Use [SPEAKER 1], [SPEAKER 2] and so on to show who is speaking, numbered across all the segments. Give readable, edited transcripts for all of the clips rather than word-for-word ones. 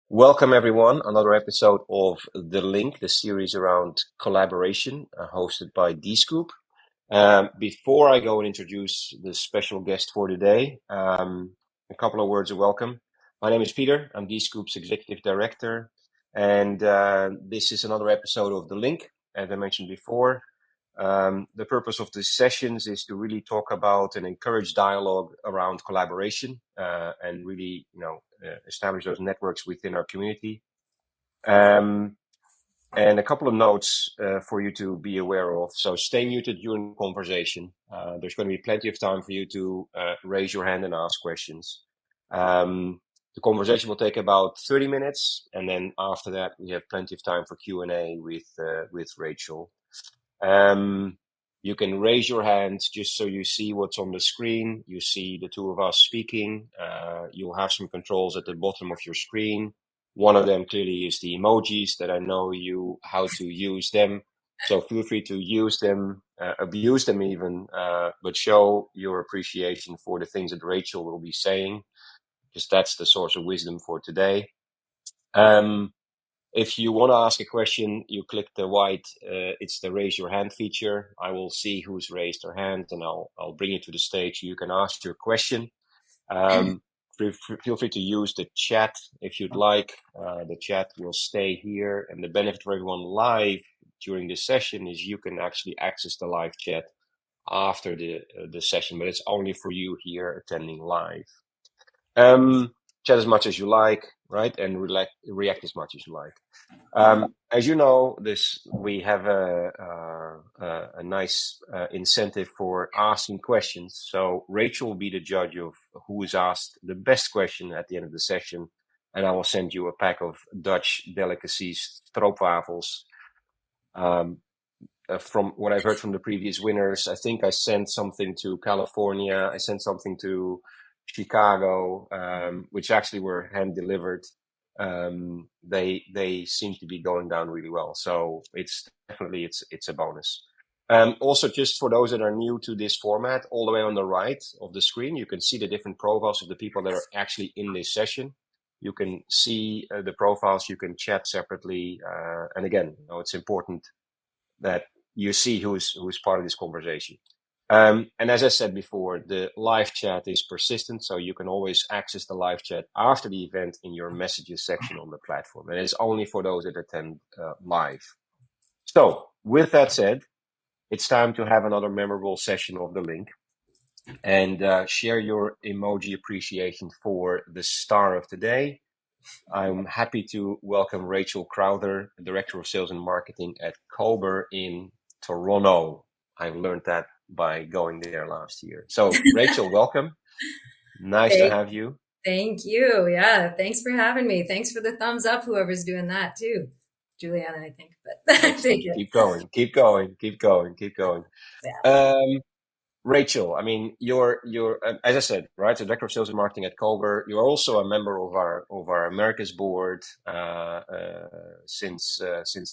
[SPEAKER 1] Welcome, everyone. Another episode of The Link, the series around collaboration, hosted by Dscoop. Before I go and introduce the special guest for today, a couple of words of welcome. My name is Peter. I'm Dscoop's Executive Director, and this is another episode of The Link, as I mentioned before. The purpose of these sessions is to really talk about and encourage dialogue around collaboration and really, establish those networks within our community. And a couple of notes for you to be aware of. So stay muted during the conversation. There's going to be plenty of time for you to raise your hand and ask questions. The conversation will take about 30 minutes, and then after that, we have plenty of time for Q&A with Rachel. You can raise your hand just so you see what's on the screen. You see the two of us speaking. You'll have some controls at the bottom of your screen. One of them clearly is the emojis that I know you how to use them. So feel free to use them, abuse them even, but show your appreciation for the things that Rachel will be saying, because that's the source of wisdom for today. If you want to ask a question, you click the white, it's the raise your hand feature. I will see who's raised their hand and I'll bring you to the stage. You can ask your question. Feel free to use the chat if you'd like. The chat will stay here, and the benefit for everyone live during this session is you can actually access the live chat after the session, but it's only for you here attending live. Chat as much as you like, right? And react as much as you like. As you know, we have a nice incentive for asking questions. So Rachel will be the judge of who is asked the best question at the end of the session, and I will send you a pack of Dutch delicacies, stroopwafels. From what I've heard from the previous winners, I think I sent something to California. I sent something to Chicago, which actually were hand delivered. They seem to be going down really well. So it's a bonus. Also, just for those that are new to this format, all the way on the right of the screen, you can see the different profiles of the people that are actually in this session. You can see the profiles, you can chat separately. And again, it's important that you see who's part of this conversation. And as I said before, the live chat is persistent, so you can always access the live chat after the event in your messages section on the platform. And it's only for those that attend live. So with that said, it's time to have another memorable session of The Link and share your emoji appreciation for the star of today. I'm happy to welcome Rachel Crowther, Director of Sales and Marketing at Cober in Toronto. I learned that by going there last year. So Rachel, welcome. Nice to have you.
[SPEAKER 2] Thank you. Yeah. Thanks for having me. Thanks for the thumbs up, whoever's doing that too. Juliana, I think, but take it.
[SPEAKER 1] Keep going.
[SPEAKER 2] Yeah.
[SPEAKER 1] Rachel, I mean, you're as I said, right, the Director of Sales and Marketing at Cober. You're also a member of our Americas Board since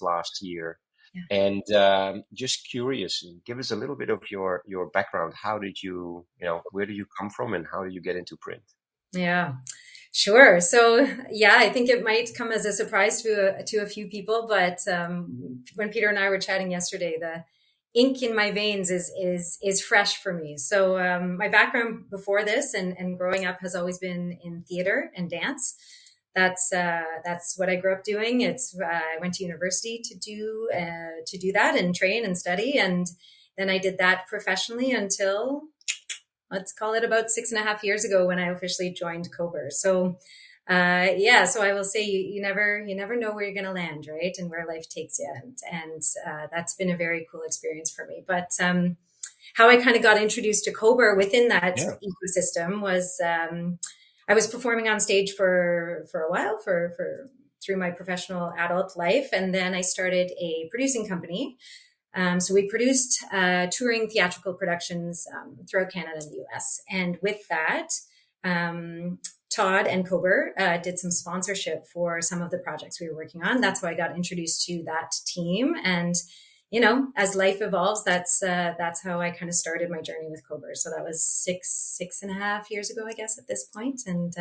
[SPEAKER 1] last year. Yeah. And just curious, give us a little bit of your background. How did you, where do you come from, and how did you get into print?
[SPEAKER 2] Yeah, sure. So yeah, I think it might come as a surprise to a few people, but when Peter and I were chatting yesterday, the ink in my veins is fresh for me. So my background before this and growing up has always been in theater and dance. That's what I grew up doing. I went to university to do that and train and study, and then I did that professionally until, let's call it, about 6.5 years ago when I officially joined Cober. So so I will say you never know where you're going to land, right? And where life takes you. And that's been a very cool experience for me. But how I kind of got introduced to Cober within that ecosystem was I was performing on stage for a while through my professional adult life. And then I started a producing company. So we produced touring theatrical productions throughout Canada and the US. And with that, Todd and Cober did some sponsorship for some of the projects we were working on. That's how I got introduced to that team. And as life evolves, that's how I kind of started my journey with Cober. So that was 6.5 years ago, I guess, at this point, and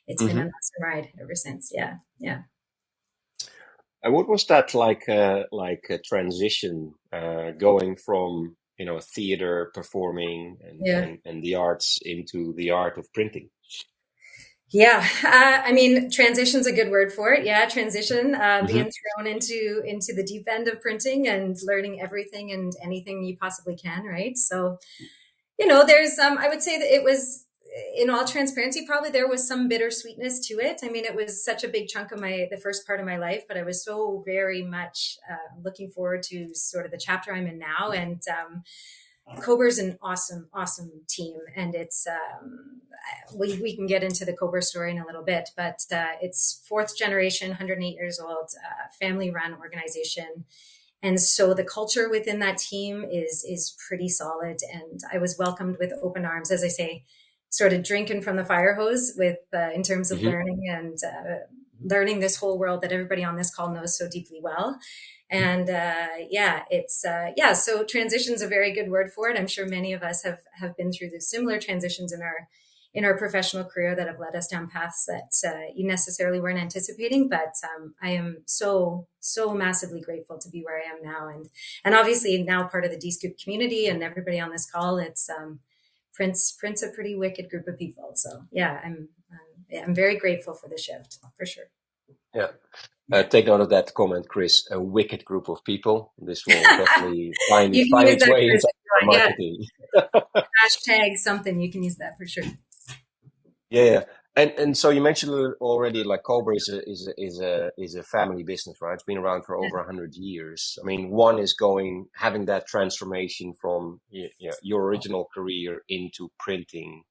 [SPEAKER 2] it's been an
[SPEAKER 1] Hmm.
[SPEAKER 2] awesome ride ever since. Yeah, yeah,
[SPEAKER 1] And what was that like a transition going from theater performing
[SPEAKER 2] yeah.
[SPEAKER 1] and the arts into the art of printing?
[SPEAKER 2] Yeah, I mean, transition's a good word for it. Yeah, transition, being
[SPEAKER 1] Hmm.
[SPEAKER 2] thrown into the deep end of printing and learning everything and anything you possibly can, right? So, there's I would say that it was, in all transparency, probably there was some bittersweetness to it. I mean, it was such a big chunk of the first part of my life, but I was so very much looking forward to sort of the chapter I'm in now, and Cober's an awesome, awesome team, and it's we can get into the Cober story in a little bit, but it's fourth generation, 108 years old, family run organization, and so the culture within that team is pretty solid. And I was welcomed with open arms, as I say, sort of drinking from the fire hose with in terms of
[SPEAKER 1] Hmm.
[SPEAKER 2] learning and learning this whole world that everybody on this call knows so deeply well. And yeah, it's yeah. So transition's a very good word for it. I'm sure many of us have been through the similar transitions in our professional career that have led us down paths that you necessarily weren't anticipating. But I am so massively grateful to be where I am now, and obviously now part of the Dscoop community and everybody on this call. It's Prince a pretty wicked group of people. So yeah, I'm very grateful for the shift for sure.
[SPEAKER 1] Yeah.
[SPEAKER 2] Yeah.
[SPEAKER 1] Take note of that comment, Chris. A wicked group of people. This will definitely find
[SPEAKER 2] You can
[SPEAKER 1] find
[SPEAKER 2] use
[SPEAKER 1] its
[SPEAKER 2] that,
[SPEAKER 1] way
[SPEAKER 2] Chris,
[SPEAKER 1] into
[SPEAKER 2] if you
[SPEAKER 1] our
[SPEAKER 2] want. Yeah,
[SPEAKER 1] marketing.
[SPEAKER 2] hashtag something. You can use that for sure.
[SPEAKER 1] Yeah, yeah. And so you mentioned it already, like Cobra is a family business, right? It's been around for over 100 years. I mean, one is having that transformation from your original career into printing,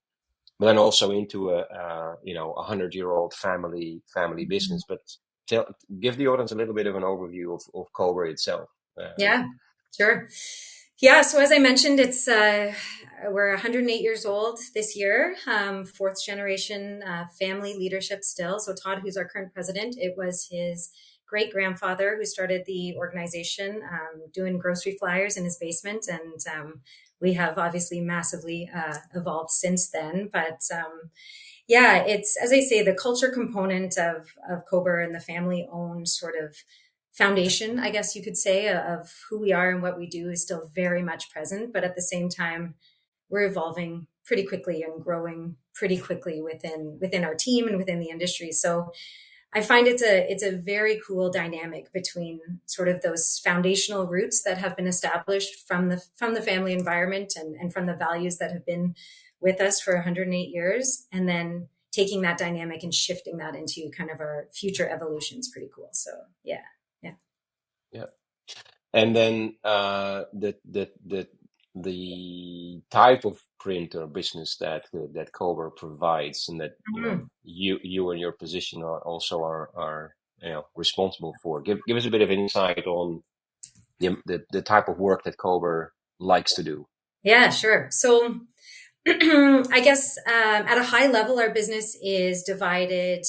[SPEAKER 1] but then also into a 100-year-old family business. But tell, give the audience a little bit of an overview of Cobra itself.
[SPEAKER 2] Yeah, sure. Yeah, so as I mentioned, it's we're 108 years old this year, fourth generation family leadership still. So Todd, who's our current president, it was his great grandfather who started the organization doing grocery flyers in his basement, and we have obviously massively evolved since then. But yeah, it's, as I say, the culture component of Cober and the family owned sort of foundation, I guess you could say, of who we are and what we do is still very much present. But at the same time, we're evolving pretty quickly and growing pretty quickly within our team and within the industry. So I find it's a very cool dynamic between sort of those foundational roots that have been established from the family environment and from the values that have been with us for 108 years, and then taking that dynamic and shifting that into kind of our future evolution is pretty cool. So yeah, yeah.
[SPEAKER 1] Yeah. And then the type of print or business that Cobra provides, and that
[SPEAKER 2] Mhm.
[SPEAKER 1] you and your position are responsible for. Give us a bit of insight on the type of work that Cobra likes to do.
[SPEAKER 2] Yeah, sure. So I guess at a high level, our business is divided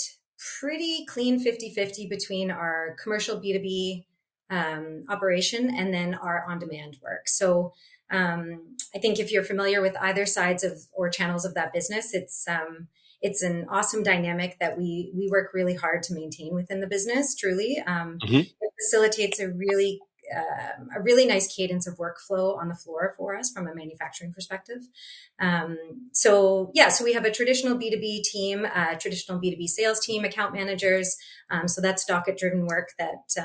[SPEAKER 2] pretty clean 50-50 between our commercial B2B operation and then our on demand work. So I think if you're familiar with either sides of or channels of that business, it's an awesome dynamic that we work really hard to maintain within the business. Truly,
[SPEAKER 1] Hmm.
[SPEAKER 2] it facilitates a really nice cadence of workflow on the floor for us from a manufacturing perspective. Um, so yeah, so we have a traditional B2B team, traditional B2B sales team, account managers. So that's docket driven work that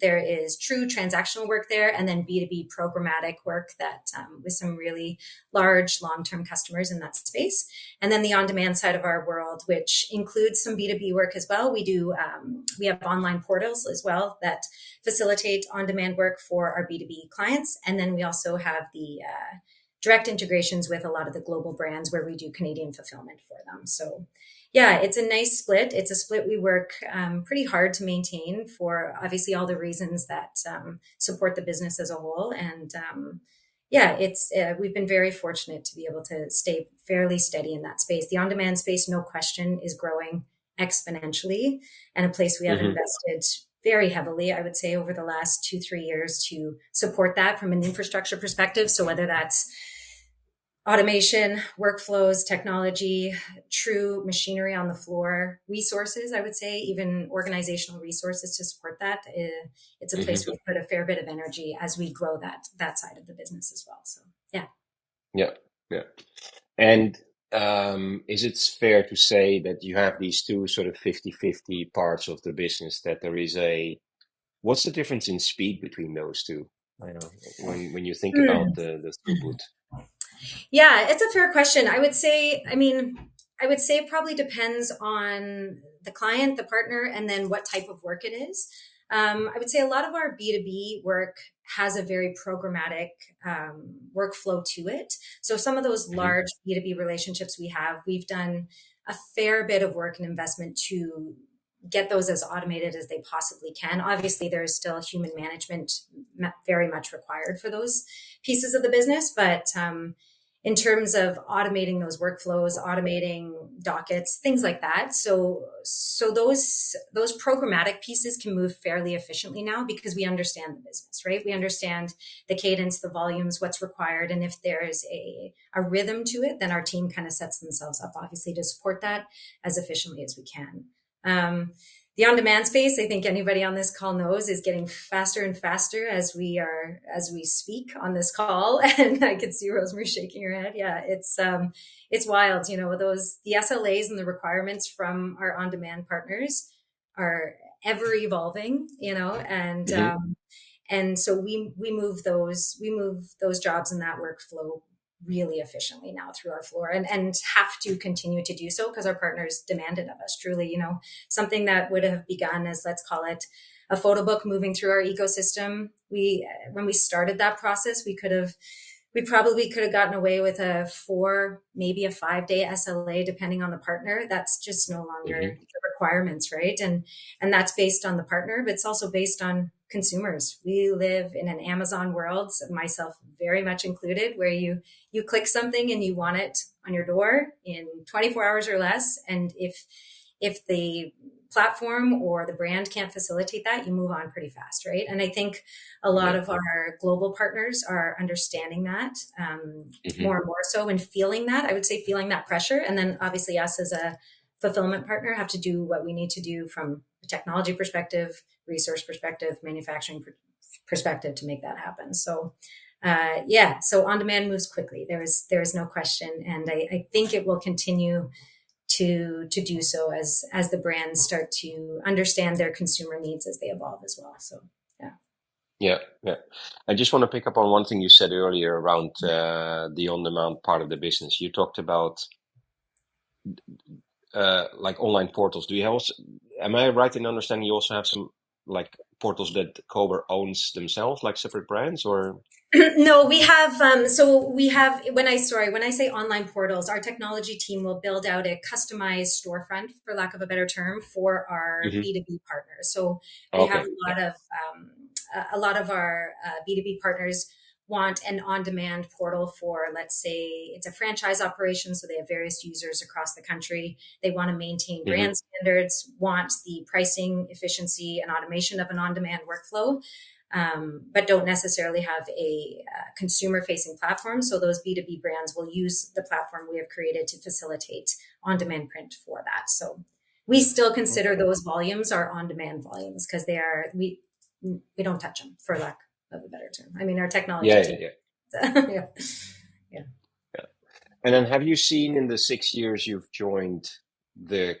[SPEAKER 2] there is true transactional work there, and then B2B programmatic work that with some really large long-term customers in that space. And then the on-demand side of our world, which includes some B2B work as well. We have online portals as well that facilitate on-demand work for our B2B clients. And then we also have the direct integrations with a lot of the global brands where we do Canadian fulfillment for them. So yeah, it's a nice split. It's a split we work pretty hard to maintain for obviously all the reasons that support the business as a whole. And yeah, it's we've been very fortunate to be able to stay fairly steady in that space. The on-demand space, no question, is growing exponentially, and a place we have
[SPEAKER 1] Hmm.
[SPEAKER 2] invested very heavily, I would say, over the last 2, 3 years to support that from an infrastructure perspective. So whether that's automation, workflows, technology, true machinery on the floor, resources, I would say, even organizational resources to support that. It's a place
[SPEAKER 1] Hmm.
[SPEAKER 2] where we put a fair bit of energy as we grow that side of the business as well. So, yeah.
[SPEAKER 1] Yeah, yeah. And is it fair to say that you have these two sort of 50-50 parts of the business, that there is what's the difference in speed between those two? I know when you think about the throughput.
[SPEAKER 2] Yeah, it's a fair question. I would say it probably depends on the client, the partner, and then what type of work it is. I would say a lot of our B2B work has a very programmatic workflow to it. So some of those
[SPEAKER 1] Hmm.
[SPEAKER 2] large B2B relationships we've done a fair bit of work and investment to get those as automated as they possibly can. Obviously, there's still human management very much required for those pieces of the business, but in terms of automating those workflows, automating dockets, things like that. So those programmatic pieces can move fairly efficiently now because we understand the business, right? We understand the cadence, the volumes, what's required. And if there's a rhythm to it, then our team kind of sets themselves up, obviously, to support that as efficiently as we can. The on-demand space, I think anybody on this call knows, is getting faster and faster as we speak on this call. And I can see Rosemary shaking her head. Yeah, it's wild. You know, the SLAs and the requirements from our on-demand partners are ever evolving. You know,
[SPEAKER 1] Hmm.
[SPEAKER 2] and so we move those jobs in that workflow really efficiently now through our floor, and have to continue to do so because our partners demand it of us. Truly, you know, something that would have begun as, let's call it, a photo book moving through our ecosystem. When we started that process, we probably could have gotten away with a 4, maybe a 5-day SLA, depending on the partner. That's just no longer
[SPEAKER 1] Hmm.
[SPEAKER 2] the requirements, right? And that's based on the partner, but it's also based on consumers. We live in an Amazon world, myself very much included, where you click something and you want it on your door in 24 hours or less. And if the platform or the brand can't facilitate that, you move on pretty fast, right? And I think a lot
[SPEAKER 1] Yeah.
[SPEAKER 2] of our global partners are understanding that
[SPEAKER 1] Hmm.
[SPEAKER 2] more and more so, and feeling that. I would say feeling that pressure, and then obviously us as a fulfillment partner have to do what we need to do from a technology perspective, resource perspective, manufacturing perspective to make that happen. So yeah, so on demand moves quickly. There is no question, and I think it will continue to do so as the brands start to understand their consumer needs as they evolve as well. So yeah.
[SPEAKER 1] Yeah, yeah. I just want to pick up on one thing you said earlier around the on-demand part of the business. You talked about like online portals. Do you also, am I right in understanding you also have some like portals that Cober owns themselves, like separate brands, or?
[SPEAKER 2] No, we have when I say online portals, our technology team will build out a customized storefront, for lack of a better term, for our
[SPEAKER 1] Hmm.
[SPEAKER 2] B2B partners. So we have
[SPEAKER 1] Okay. Yeah.
[SPEAKER 2] a lot of our B2B partners want an on-demand portal for, let's say, it's a franchise operation, so they have various users across the country. They want to maintain
[SPEAKER 1] Hmm.
[SPEAKER 2] brand standards, want the pricing efficiency and automation of an on-demand workflow, but don't necessarily have a consumer facing platform. So those B2B brands will use the platform we have created to facilitate on demand print for that. So we still consider
[SPEAKER 1] Okay.
[SPEAKER 2] those volumes our on demand volumes because we don't touch them, for lack of a better term. I mean, our technology
[SPEAKER 1] Yeah, yeah,
[SPEAKER 2] team.
[SPEAKER 1] yeah,
[SPEAKER 2] Yeah. Yeah.
[SPEAKER 1] yeah. And then have you seen in the 6 years you've joined the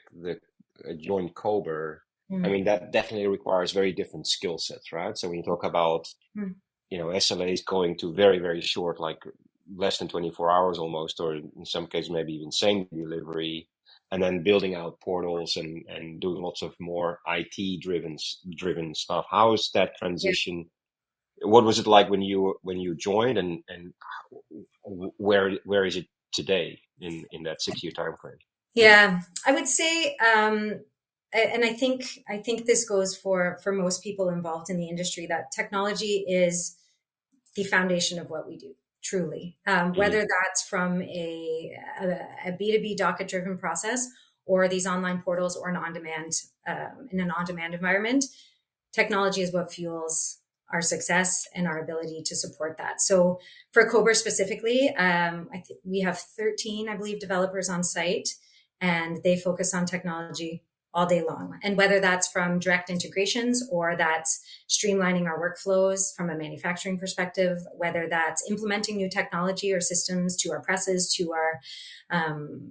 [SPEAKER 1] joined Cober? I
[SPEAKER 2] Mm.
[SPEAKER 1] mean, that definitely requires very different skill sets, right? So when you talk about,
[SPEAKER 2] Mm.
[SPEAKER 1] SLAs going to very, very short, like less than 24 hours almost, or in some cases, maybe even same delivery, and then building out portals and doing lots of more IT driven stuff. How is that
[SPEAKER 2] Yeah.
[SPEAKER 1] transition? What was it like when you joined, and where is it today in that 6 year time frame?
[SPEAKER 2] Yeah, I would say, and I think this goes for most people involved in the industry, that technology is the foundation of what we do. Truly, whether
[SPEAKER 1] Hmm.
[SPEAKER 2] that's from a B2B docket driven process or these online portals or an on demand in an on demand environment, technology is what fuels our success and our ability to support that. So for Cober specifically, we have 13, I believe, developers on site, and they focus on technology all day long. And whether that's from direct integrations or that's streamlining our workflows from a manufacturing perspective, whether that's implementing new technology or systems to our presses, to our,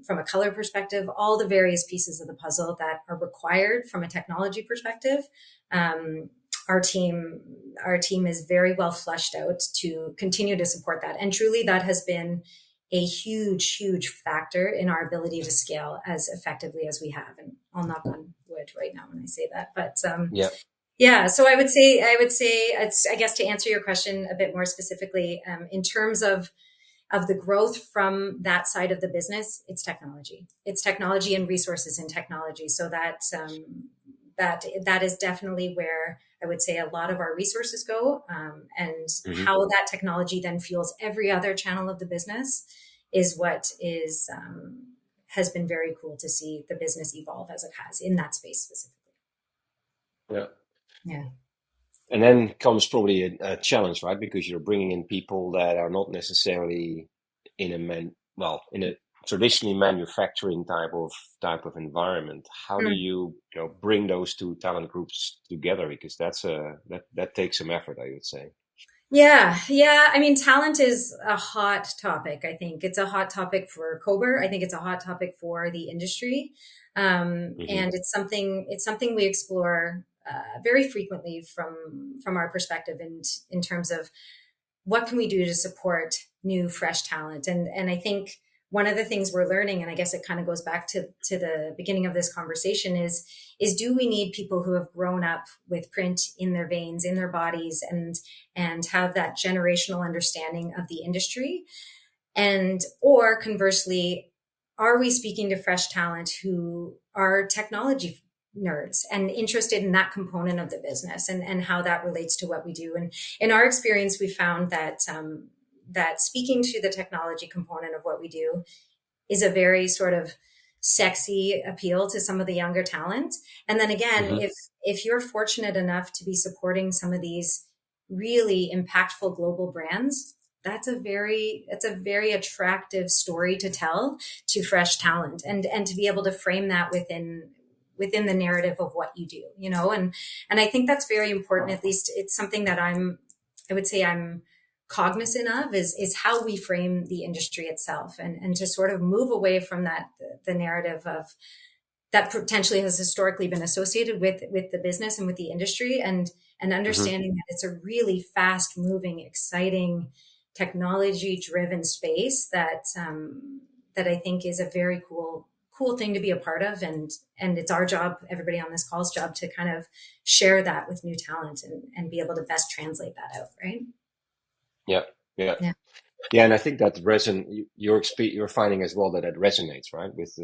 [SPEAKER 2] from a color perspective, all the various pieces of the puzzle that are required from a technology perspective. Our team is very well fleshed out to continue to support that. And truly that has been a huge, huge factor in our ability to scale as effectively as we have. And I'll knock on wood right now when I say that. But yeah, so I would say, it's, I guess to answer your question a bit more specifically, in terms of the growth from that side of the business, it's technology. It's technology and resources in technology. So that is definitely where I would say a lot of our resources go, and how that technology then fuels every other channel of the business is what is has been very cool to see the business evolve as it has in that space specifically. Yeah.
[SPEAKER 1] And then comes probably a challenge, right? Because you're bringing in people that are not necessarily in a traditionally manufacturing type of environment. How do you bring those two talent groups together? Because that takes some effort, I would say.
[SPEAKER 2] Yeah. I mean, talent is a hot topic. I think it's a hot topic for Cober. I think it's a hot topic for the industry, and it's something we explore very frequently from our perspective, and in terms of what can we do to support new, fresh talent. And I think one of the things we're learning, and I guess it kind of goes back to the beginning of this conversation, is do we need people who have grown up with print in their veins, in their bodies, and have that generational understanding of the industry? And, or conversely, are we speaking to fresh talent who are technology nerds and interested in that component of the business and how that relates to what we do? And in our experience, we found that that speaking to the technology component of what we do is a very sort of sexy appeal to some of the younger talent. And then again, if you're fortunate enough to be supporting some of these really impactful global brands, that's a very attractive story to tell to fresh talent, and to be able to frame that within the narrative of what you do, and I think that's very important. At least it's something that I would say I'm cognizant of is how we frame the industry itself, and to sort of move away from the narrative of that potentially has historically been associated with the business and with the industry, and understanding that it's a really fast moving, exciting, technology driven space that I think is a very cool thing to be a part of. And it's our job, everybody on this call's job, to kind of share that with new talent and be able to best translate that out. Right.
[SPEAKER 1] Yeah, and I think that you're finding as well that it resonates, right, with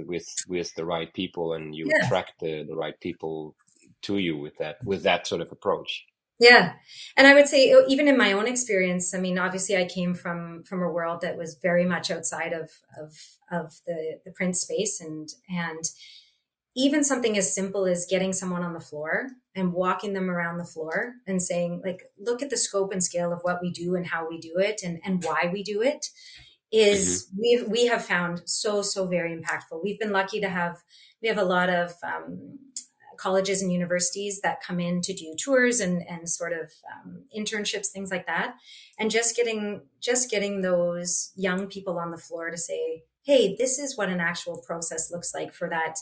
[SPEAKER 1] the right people, and you attract the right people to you with that sort of approach.
[SPEAKER 2] Yeah. And I would say, even in my own experience, I mean, obviously I came from a world that was very much outside of the print space, and even something as simple as getting someone on the floor and walking them around the floor and saying, like, look at the scope and scale of what we do and how we do it and why we do it is we have found so very impactful. We've been lucky to we have a lot of colleges and universities that come in to do tours and sort of internships, things like that. And just getting those young people on the floor to say, hey, this is what an actual process looks like for that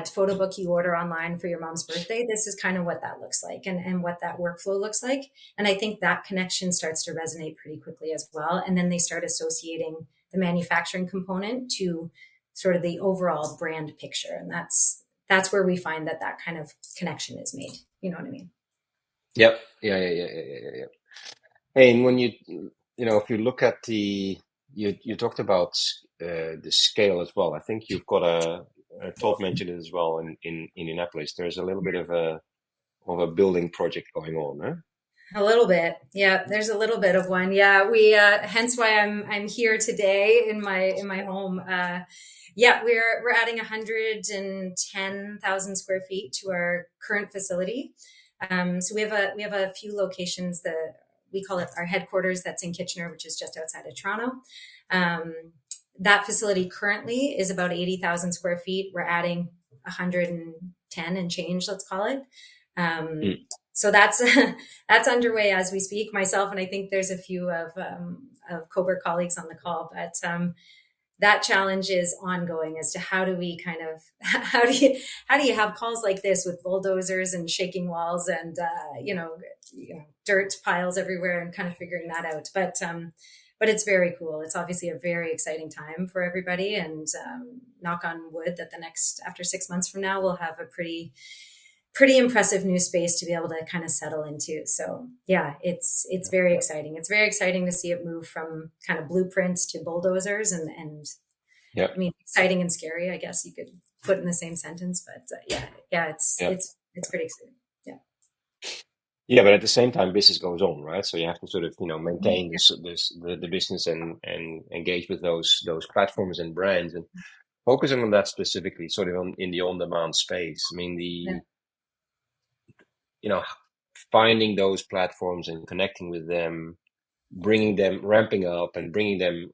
[SPEAKER 2] photo book you order online for your mom's birthday. This is kind of what that looks like and what that workflow looks like. And I think that connection starts to resonate pretty quickly as well. And then they start associating the manufacturing component to sort of the overall brand picture. And that's where we find that kind of connection is made. You know what I mean?
[SPEAKER 1] Yep. Yeah. Hey, and when if you look at you talked about the scale as well. I think you've got Todd mentioned it as well in Indianapolis. There's a little bit of a building project going on, huh?
[SPEAKER 2] A little bit. Yeah, there's a little bit of one. Yeah, we hence why I'm here today in my home. Yeah, we're adding 110,000 square feet to our current facility. So we have a few locations. We call it our headquarters. That's in Kitchener, which is just outside of Toronto. Um, that facility currently is about 80,000 square feet. We're adding 110 and change, let's call it.
[SPEAKER 1] Mm.
[SPEAKER 2] So that's that's underway as we speak. Myself and I think there's a few of Cober colleagues on the call, but that challenge is ongoing as to how do we kind of how do you have calls like this with bulldozers and shaking walls and dirt piles everywhere and kind of figuring that out. But it's very cool. It's obviously a very exciting time for everybody, and knock on wood that after 6 months from now we'll have a pretty impressive new space to be able to kind of settle into. So yeah, it's very exciting. It's very exciting to see it move from kind of blueprints to bulldozers, and
[SPEAKER 1] Yeah.
[SPEAKER 2] I mean, exciting and scary, I guess you could put in the same sentence, but
[SPEAKER 1] Yeah.
[SPEAKER 2] it's pretty exciting. Yeah.
[SPEAKER 1] Yeah, but at the same time, business goes on, right? So you have to sort of, maintain the business and engage with those platforms and brands, and focusing on that specifically, sort of in the on-demand space. I mean,
[SPEAKER 2] Yeah.
[SPEAKER 1] you know, finding those platforms and connecting with them, bringing them, ramping up, and bringing them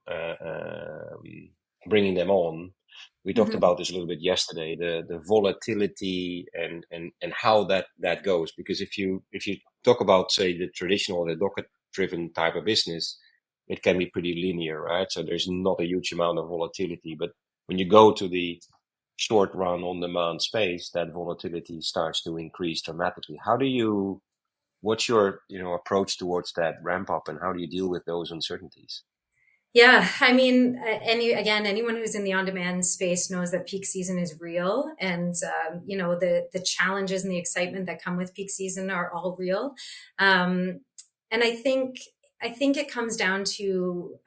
[SPEAKER 1] on. We talked
[SPEAKER 2] Mhm.
[SPEAKER 1] about this a little bit yesterday, the volatility and how that goes. Because if you talk about, say, the traditional, the docket driven type of business, it can be pretty linear, right? So there's not a huge amount of volatility. But when you go to the short run on demand space, that volatility starts to increase dramatically. What's your approach towards that ramp up, and how do you deal with those uncertainties?
[SPEAKER 2] Yeah, I mean, anyone who's in the on-demand space knows that peak season is real, and the challenges and the excitement that come with peak season are all real. And I think it comes down to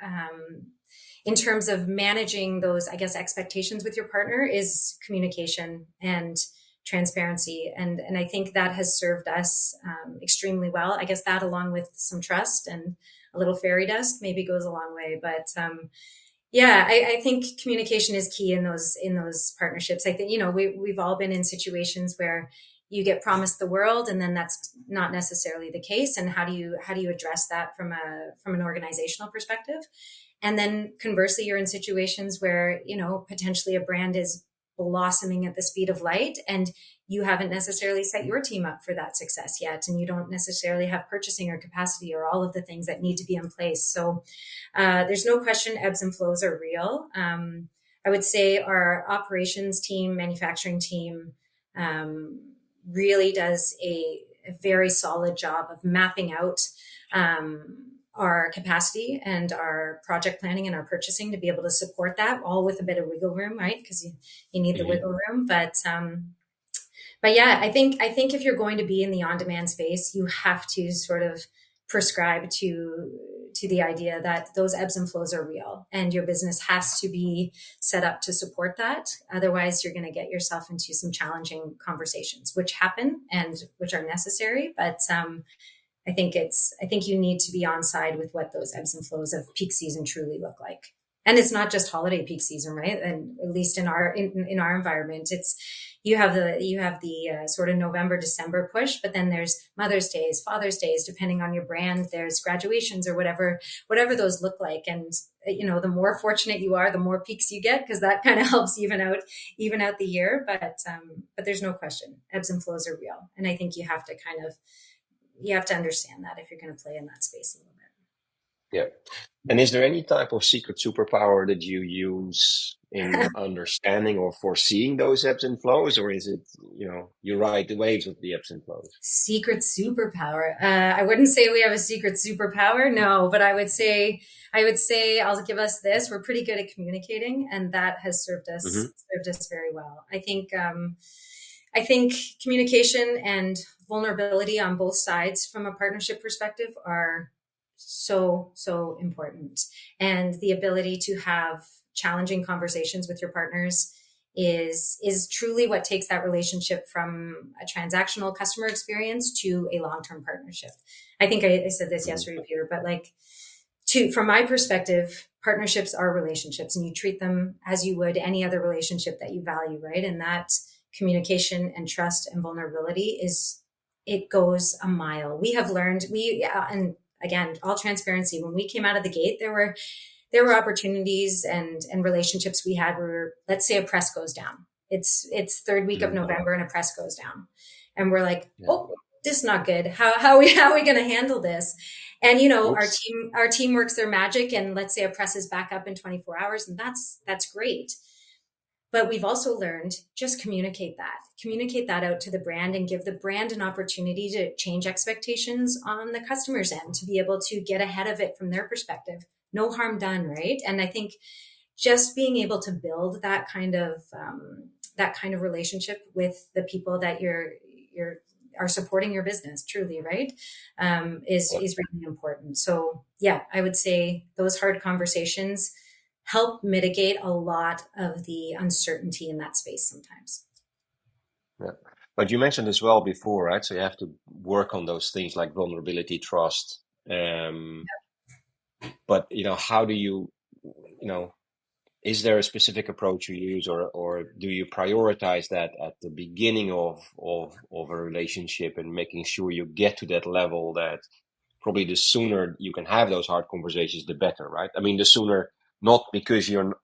[SPEAKER 2] in terms of managing those, I guess, expectations with your partner is communication and transparency, and I think that has served us extremely well. I guess that, along with some trust and a little fairy dust, maybe goes a long way. But I think communication is key in those partnerships. I think we've all been in situations where you get promised the world, and then that's not necessarily the case. And how do you address that from an organizational perspective? And then conversely, you're in situations where potentially a brand is blossoming at the speed of light, and you haven't necessarily set your team up for that success yet, and you don't necessarily have purchasing or capacity or all of the things that need to be in place. So there's no question ebbs and flows are real. I would say our operations team, manufacturing team, really does a very solid job of mapping out our capacity and our project planning and our purchasing to be able to support that, all with a bit of wiggle room, right? Because you need the
[SPEAKER 1] Hmm.
[SPEAKER 2] wiggle room. But yeah, I think if you're going to be in the on-demand space, you have to sort of prescribe to the idea that those ebbs and flows are real, and your business has to be set up to support that. Otherwise, you're going to get yourself into some challenging conversations, which happen and which are necessary. But I think you need to be on side with what those ebbs and flows of peak season truly look like. And it's not just holiday peak season, right? And at least in our environment, it's you have the sort of November December push, but then there's Mother's Days, Father's Days, depending on your brand. There's graduations or whatever those look like. And the more fortunate you are, the more peaks you get, because that kind of helps even out the year. But there's no question, ebbs and flows are real, and I think you have to understand that if you're going to play in that space a little bit.
[SPEAKER 1] Yeah. And is there any type of secret superpower that you use in understanding or foreseeing those ebbs and flows, or is it, you ride the waves of the ebbs and flows?
[SPEAKER 2] Secret superpower. I wouldn't say we have a secret superpower, no, but I would say I'll give us this. We're pretty good at communicating, and that has
[SPEAKER 1] Hmm.
[SPEAKER 2] served us very well. I think communication and vulnerability on both sides from a partnership perspective are so important, and the ability to have challenging conversations with your partners is truly what takes that relationship from a transactional customer experience to a long-term partnership. I think I said this
[SPEAKER 1] Hmm.
[SPEAKER 2] yesterday, Peter, but from my perspective, partnerships are relationships, and you treat them as you would any other relationship that you value, right? And that communication and trust and vulnerability it goes a mile. We have learned, and again, all transparency, when we came out of the gate, there were opportunities and relationships we had where, let's say, a press goes down. It's third week of
[SPEAKER 1] Mhm.
[SPEAKER 2] November and a press goes down, and we're like,
[SPEAKER 1] Yeah.
[SPEAKER 2] oh, this is not good. How are we going to handle this? And
[SPEAKER 1] Oops.
[SPEAKER 2] our team works their magic, and let's say a press is back up in 24 hours, and that's great. But we've also learned, just communicate that out to the brand and give the brand an opportunity to change expectations on the customer's end, to be able to get ahead of it from their perspective. No harm done, right? And I think just being able to build that kind of relationship with the people that you're are supporting your business truly, right?
[SPEAKER 1] Yeah.
[SPEAKER 2] Is really important. So yeah, I would say those hard conversations help mitigate a lot of the uncertainty in that space sometimes.
[SPEAKER 1] Yeah. But you mentioned as well before, right? So you have to work on those things like vulnerability, trust. Um, but how do you know, is there a specific approach you use, or do you prioritize that at the beginning of a relationship and making sure you get to that level that probably the sooner you can have those hard conversations, the better, right? I mean, the sooner, not because you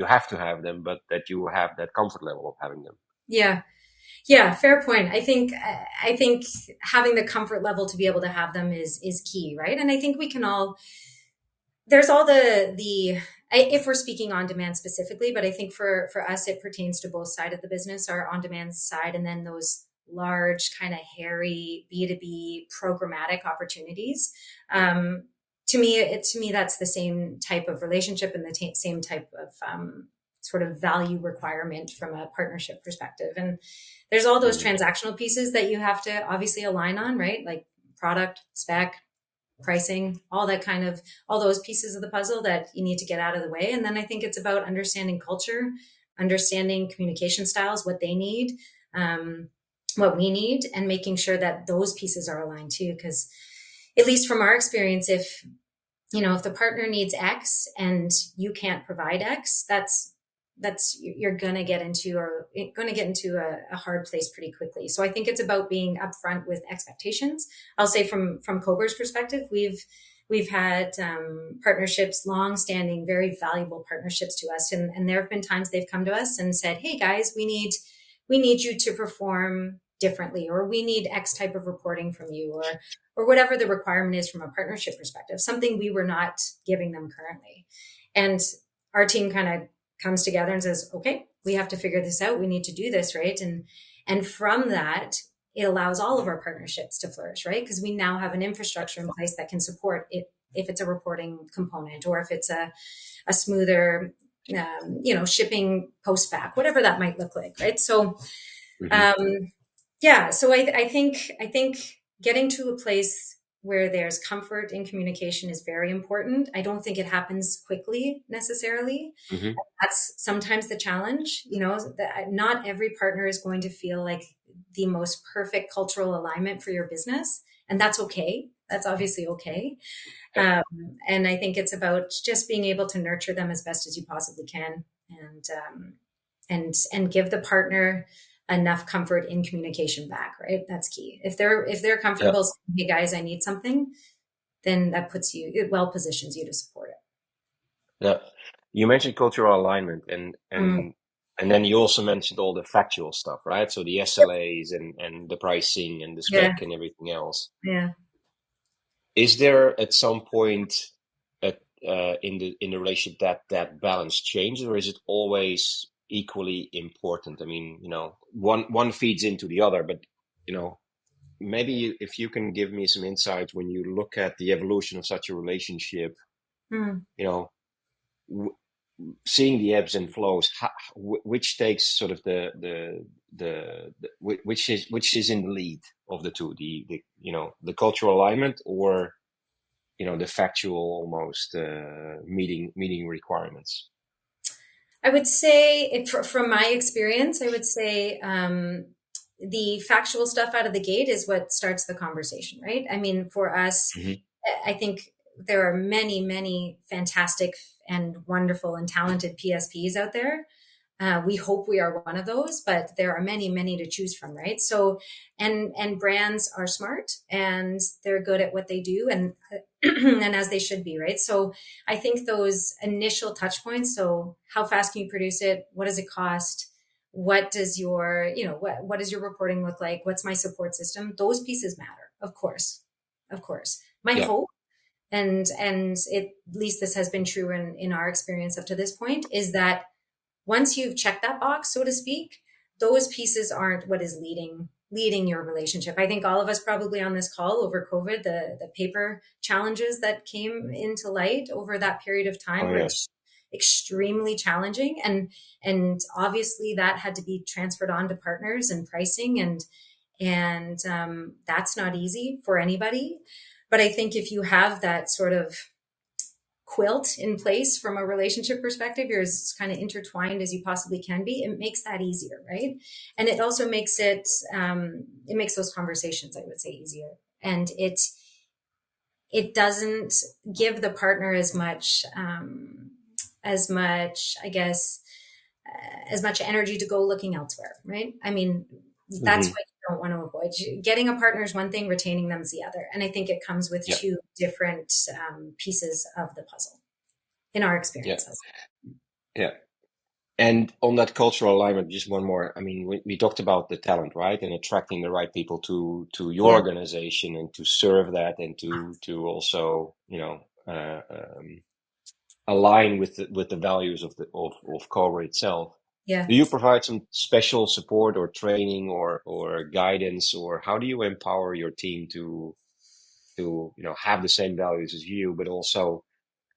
[SPEAKER 1] have to have them, but that you have that comfort level of having them.
[SPEAKER 2] Yeah. Yeah, fair point. I think having the comfort level to be able to have them is key, right? And I think we can all, there's all if we're speaking on demand specifically, but I think for us it pertains to both sides of the business, our on demand side, and then those large kind of hairy B2B programmatic opportunities. Um, to me that's the same type of relationship and the same type of sort of value requirement from a partnership perspective. And there's all those
[SPEAKER 1] Mm.
[SPEAKER 2] transactional pieces that you have to obviously align on, right? Like product, spec, pricing, all those pieces of the puzzle that you need to get out of the way. And then I think it's about understanding culture, understanding communication styles, what they need, um, what we need, and making sure that those pieces are aligned too. Because at least from our experience, if the partner needs X and you can't provide X, you're going to get into a hard place pretty quickly. So I think it's about being upfront with expectations. I'll say from Cober's perspective, we've had partnerships, long-standing, very valuable partnerships to us, and there have been times they've come to us and said, "Hey guys, we need you to perform differently, or we need X type of reporting from you, or whatever the requirement is from a partnership perspective, something we were not giving them currently." And our team kind of comes together and says, okay, we have to figure this out. We need to do this, right? And from that, it allows all of our partnerships to flourish, right? Because we now have an infrastructure in place that can support it if it's a reporting component, or if it's a smoother shipping post back, whatever that might look like, right? So
[SPEAKER 1] Hmm.
[SPEAKER 2] um, yeah, so I think getting to a place where there's comfort in communication is very important. I don't think it happens quickly necessarily.
[SPEAKER 1] Hmm.
[SPEAKER 2] That's sometimes the challenge, that not every partner is going to feel like the most perfect cultural alignment for your business, and that's okay. That's obviously okay.
[SPEAKER 1] Yeah.
[SPEAKER 2] Um, and I think it's about just being able to nurture them as best as you possibly can, and give the partner enough comfort in communication back, right? That's key. If they're
[SPEAKER 1] Yeah.
[SPEAKER 2] comfortable saying, "Hey guys, I need something," then it well positions you to support
[SPEAKER 1] Yeah. You mentioned cultural alignment, and
[SPEAKER 2] it. Mm,
[SPEAKER 1] then you also mentioned all the factual stuff, right? So the SLAs and the pricing and the
[SPEAKER 2] yeah,
[SPEAKER 1] spec and everything else.
[SPEAKER 2] yeah.
[SPEAKER 1] Is there at some point at in the relationship that balance changes, or is it always equally important? I mean, one feeds into the other, but you know, maybe if you can give me some insight when you look at the evolution of such a relationship,
[SPEAKER 2] Mm.
[SPEAKER 1] you know, w seeing the ebbs and flows, which takes sort of which is in the lead of the two, the cultural alignment, or the factual almost meeting requirements.
[SPEAKER 2] I would say, from my experience, I would say the factual stuff out of the gate is what starts the conversation, right? I mean, for us,
[SPEAKER 1] Hmm.
[SPEAKER 2] I think there are many, many fantastic and wonderful and talented PSPs out there. We hope we are one of those, but there are many, many to choose from, right? So, and brands are smart and they're good at what they do, and and as they should be, right? So, I think those initial touch points. So, how fast can you produce it? What does it cost? What does your, what does your reporting look like? What's my support system? Those pieces matter, of course, of course. My
[SPEAKER 1] Yeah.
[SPEAKER 2] hope, and it, at least this has been true in our experience up to this point, is that once you've checked that box, so to speak, those pieces aren't what is leading your relationship. I think all of us probably on this call over COVID, the paper challenges that came into light over that period of time
[SPEAKER 1] Oh,
[SPEAKER 2] were
[SPEAKER 1] yes.
[SPEAKER 2] extremely challenging, and obviously that had to be transferred on to partners and pricing, and that's not easy for anybody. But I think if you have that sort of quilt in place from a relationship perspective, you're as kind of intertwined as you possibly can be, it makes that easier, right? And it also makes it makes those conversations, I would say, easier. And it doesn't give the partner as much, I guess, as much energy to go looking elsewhere, right? I mean, that's
[SPEAKER 1] Hmm.
[SPEAKER 2] what you don't want to avoid. Getting a partner is one thing, retaining them is the other. And I think it comes with
[SPEAKER 1] Yeah.
[SPEAKER 2] two different pieces of the puzzle in our
[SPEAKER 1] Yeah.
[SPEAKER 2] experiences.
[SPEAKER 1] Yeah. And on that cultural alignment, just one more. I mean, we talked about the talent, right? And attracting the right people to your
[SPEAKER 2] Yeah.
[SPEAKER 1] organization and to serve that and to also, align with the values of Cober itself.
[SPEAKER 2] Yeah.
[SPEAKER 1] Do you provide some special support or training or guidance, or how do you empower your team to have the same values as you, but also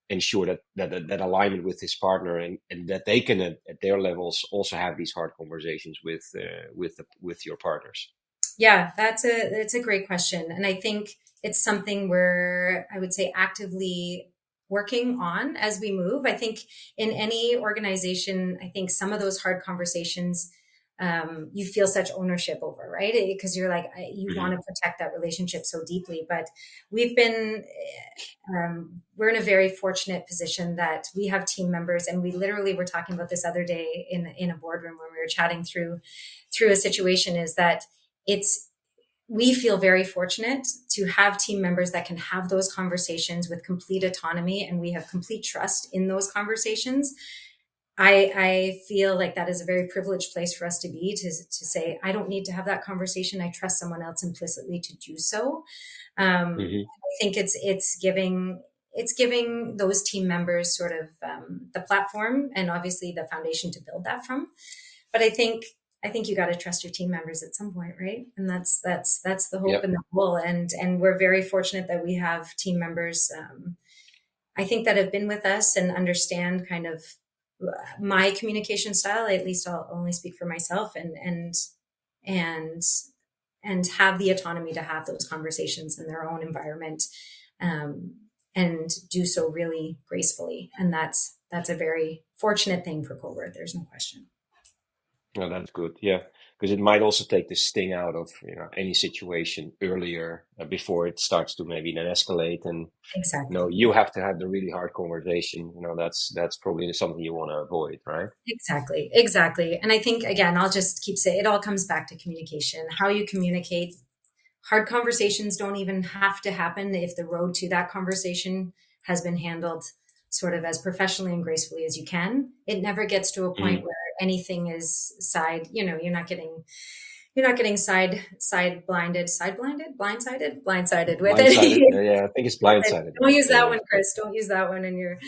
[SPEAKER 1] ensure that alignment with his partner, and that they can at their levels also have these hard conversations with your partners?
[SPEAKER 2] Yeah, that's a great question. And I think it's something we're, I would say, actively working on as we move. I think in any organization, I think some of those hard conversations, you feel such ownership over, right? Because you're like, you want
[SPEAKER 1] Hmm.
[SPEAKER 2] to protect that relationship so deeply. But we've been, we're in a very fortunate position that we have team members, and we literally were talking about this other day in a boardroom when we were chatting through a situation, is that it's we feel very fortunate to have team members that can have those conversations with complete autonomy, and we have complete trust in those conversations. I feel like that is a very privileged place for us to be, to say, I don't need to have that conversation. I trust someone else implicitly to do so.
[SPEAKER 1] Hmm.
[SPEAKER 2] I think it's giving those team members sort of the platform and obviously the foundation to build that from. But I think you got to trust your team members at some point, right? And that's the hope
[SPEAKER 1] Yep.
[SPEAKER 2] and the goal. And we're very fortunate that we have team members. I think that have been with us and understand kind of my communication style. At least I'll only speak for myself, and and have the autonomy to have those conversations in their own environment, um, and do so really gracefully. And that's a very fortunate thing for Cober. There's no question.
[SPEAKER 1] No, that's good. Yeah, because it might also take the sting out of any situation earlier, before it starts to maybe then escalate. And
[SPEAKER 2] Exactly.
[SPEAKER 1] you have to have the really hard conversation. That's probably something you want to avoid, right?
[SPEAKER 2] Exactly. Exactly. And I think, again, I'll just keep saying it all comes back to communication, how you communicate. Hard conversations don't even have to happen if the road to that conversation has been handled sort of as professionally and gracefully as you can. It never gets to a point
[SPEAKER 1] Hmm.
[SPEAKER 2] where anything is you're not getting blindsided with
[SPEAKER 1] Blindsided.
[SPEAKER 2] any.
[SPEAKER 1] Yeah, yeah, I think it's blindsided.
[SPEAKER 2] Don't use
[SPEAKER 1] Yeah,
[SPEAKER 2] that
[SPEAKER 1] yeah.
[SPEAKER 2] one, Chris. Don't use that one in your.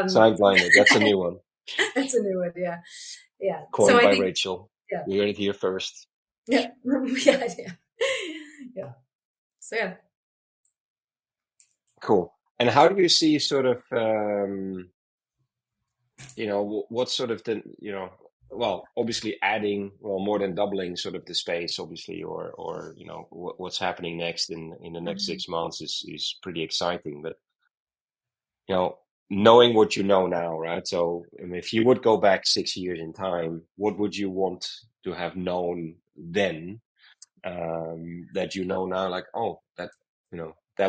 [SPEAKER 1] Side blinded. That's a new one,
[SPEAKER 2] That's a new one. Yeah, yeah. So
[SPEAKER 1] coined
[SPEAKER 2] I
[SPEAKER 1] by
[SPEAKER 2] think,
[SPEAKER 1] Rachel.
[SPEAKER 2] yeah,
[SPEAKER 1] You heard it here first.
[SPEAKER 2] yeah, yeah, yeah, yeah. So yeah.
[SPEAKER 1] Cool. And how do you see sort of, what sort of well, obviously adding, well, more than doubling sort of the space, obviously, or what's happening next in the next
[SPEAKER 2] Mhm.
[SPEAKER 1] 6 months is pretty exciting. But you know, knowing what you know now, right? So, I mean, if you would go back 6 years in time, what would you want to have known then, that you know now? Like, oh, that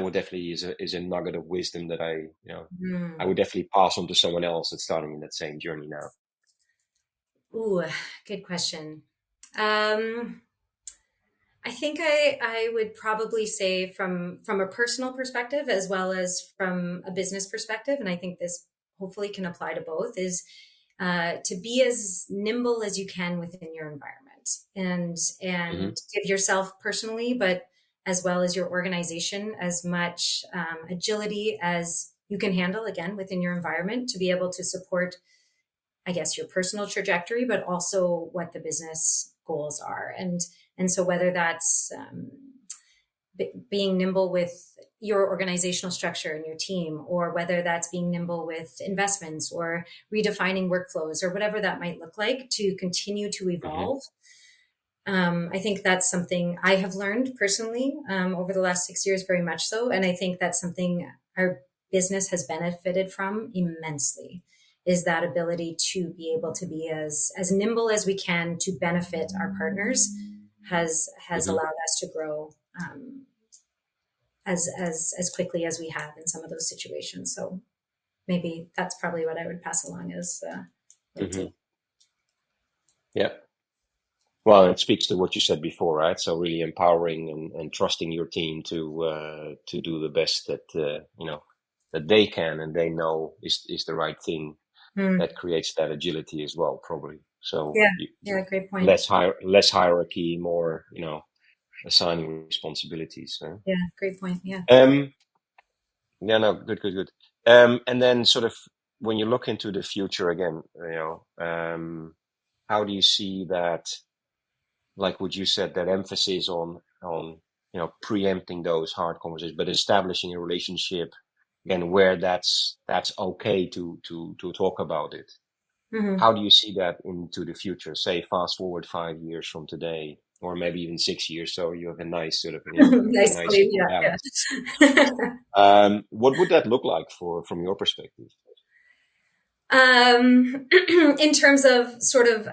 [SPEAKER 1] would definitely is a nugget of wisdom that I would
[SPEAKER 2] Mm.
[SPEAKER 1] definitely pass on to someone else that's starting in that same journey now.
[SPEAKER 2] Ooh, good question. Um, I think I would probably say from a personal perspective as well as from a business perspective, and I think this hopefully can apply to both, is to be as nimble as you can within your environment
[SPEAKER 1] Hmm.
[SPEAKER 2] and give yourself personally, but as well as your organization, as much agility as you can handle again within your environment to be able to support, I guess, your personal trajectory, but also what the business goals are. And so whether that's being nimble with your organizational structure and your team, or whether that's being nimble with investments or redefining workflows or whatever that might look like to continue to
[SPEAKER 1] Hmm.
[SPEAKER 2] evolve. I think that's something I have learned personally over the last 6 years, very much so. And I think that's something our business has benefited from immensely, is that ability to be able to be as nimble as we can to benefit our partners has
[SPEAKER 1] Hmm.
[SPEAKER 2] allowed us to grow as quickly as we have in some of those situations. So maybe that's probably what I would pass along as a
[SPEAKER 1] Hmm.
[SPEAKER 2] take.
[SPEAKER 1] Yeah. Well, it speaks to what you said before, right? So really empowering and trusting your team to do the best that that they can and they know is the right thing.
[SPEAKER 2] Hmm.
[SPEAKER 1] That creates that agility as well, probably. So
[SPEAKER 2] Yeah, yeah, great point.
[SPEAKER 1] less hierarchy, more assigning responsibilities.
[SPEAKER 2] Yeah, great point. Yeah.
[SPEAKER 1] Um, yeah, no, good, good, good. And then sort of when you look into the future again, how do you see that? Like what you said, that emphasis on preempting those hard conversations, but establishing a relationship again where that's okay to talk about it.
[SPEAKER 2] Hmm.
[SPEAKER 1] How do you see that into the future? Say, fast forward 5 years from today, or maybe even 6 years, so you have a nice sort of a
[SPEAKER 2] Nice
[SPEAKER 1] nice
[SPEAKER 2] point. Yeah,
[SPEAKER 1] balance.
[SPEAKER 2] yeah.
[SPEAKER 1] What would that look like from your perspective?
[SPEAKER 2] In terms of sort of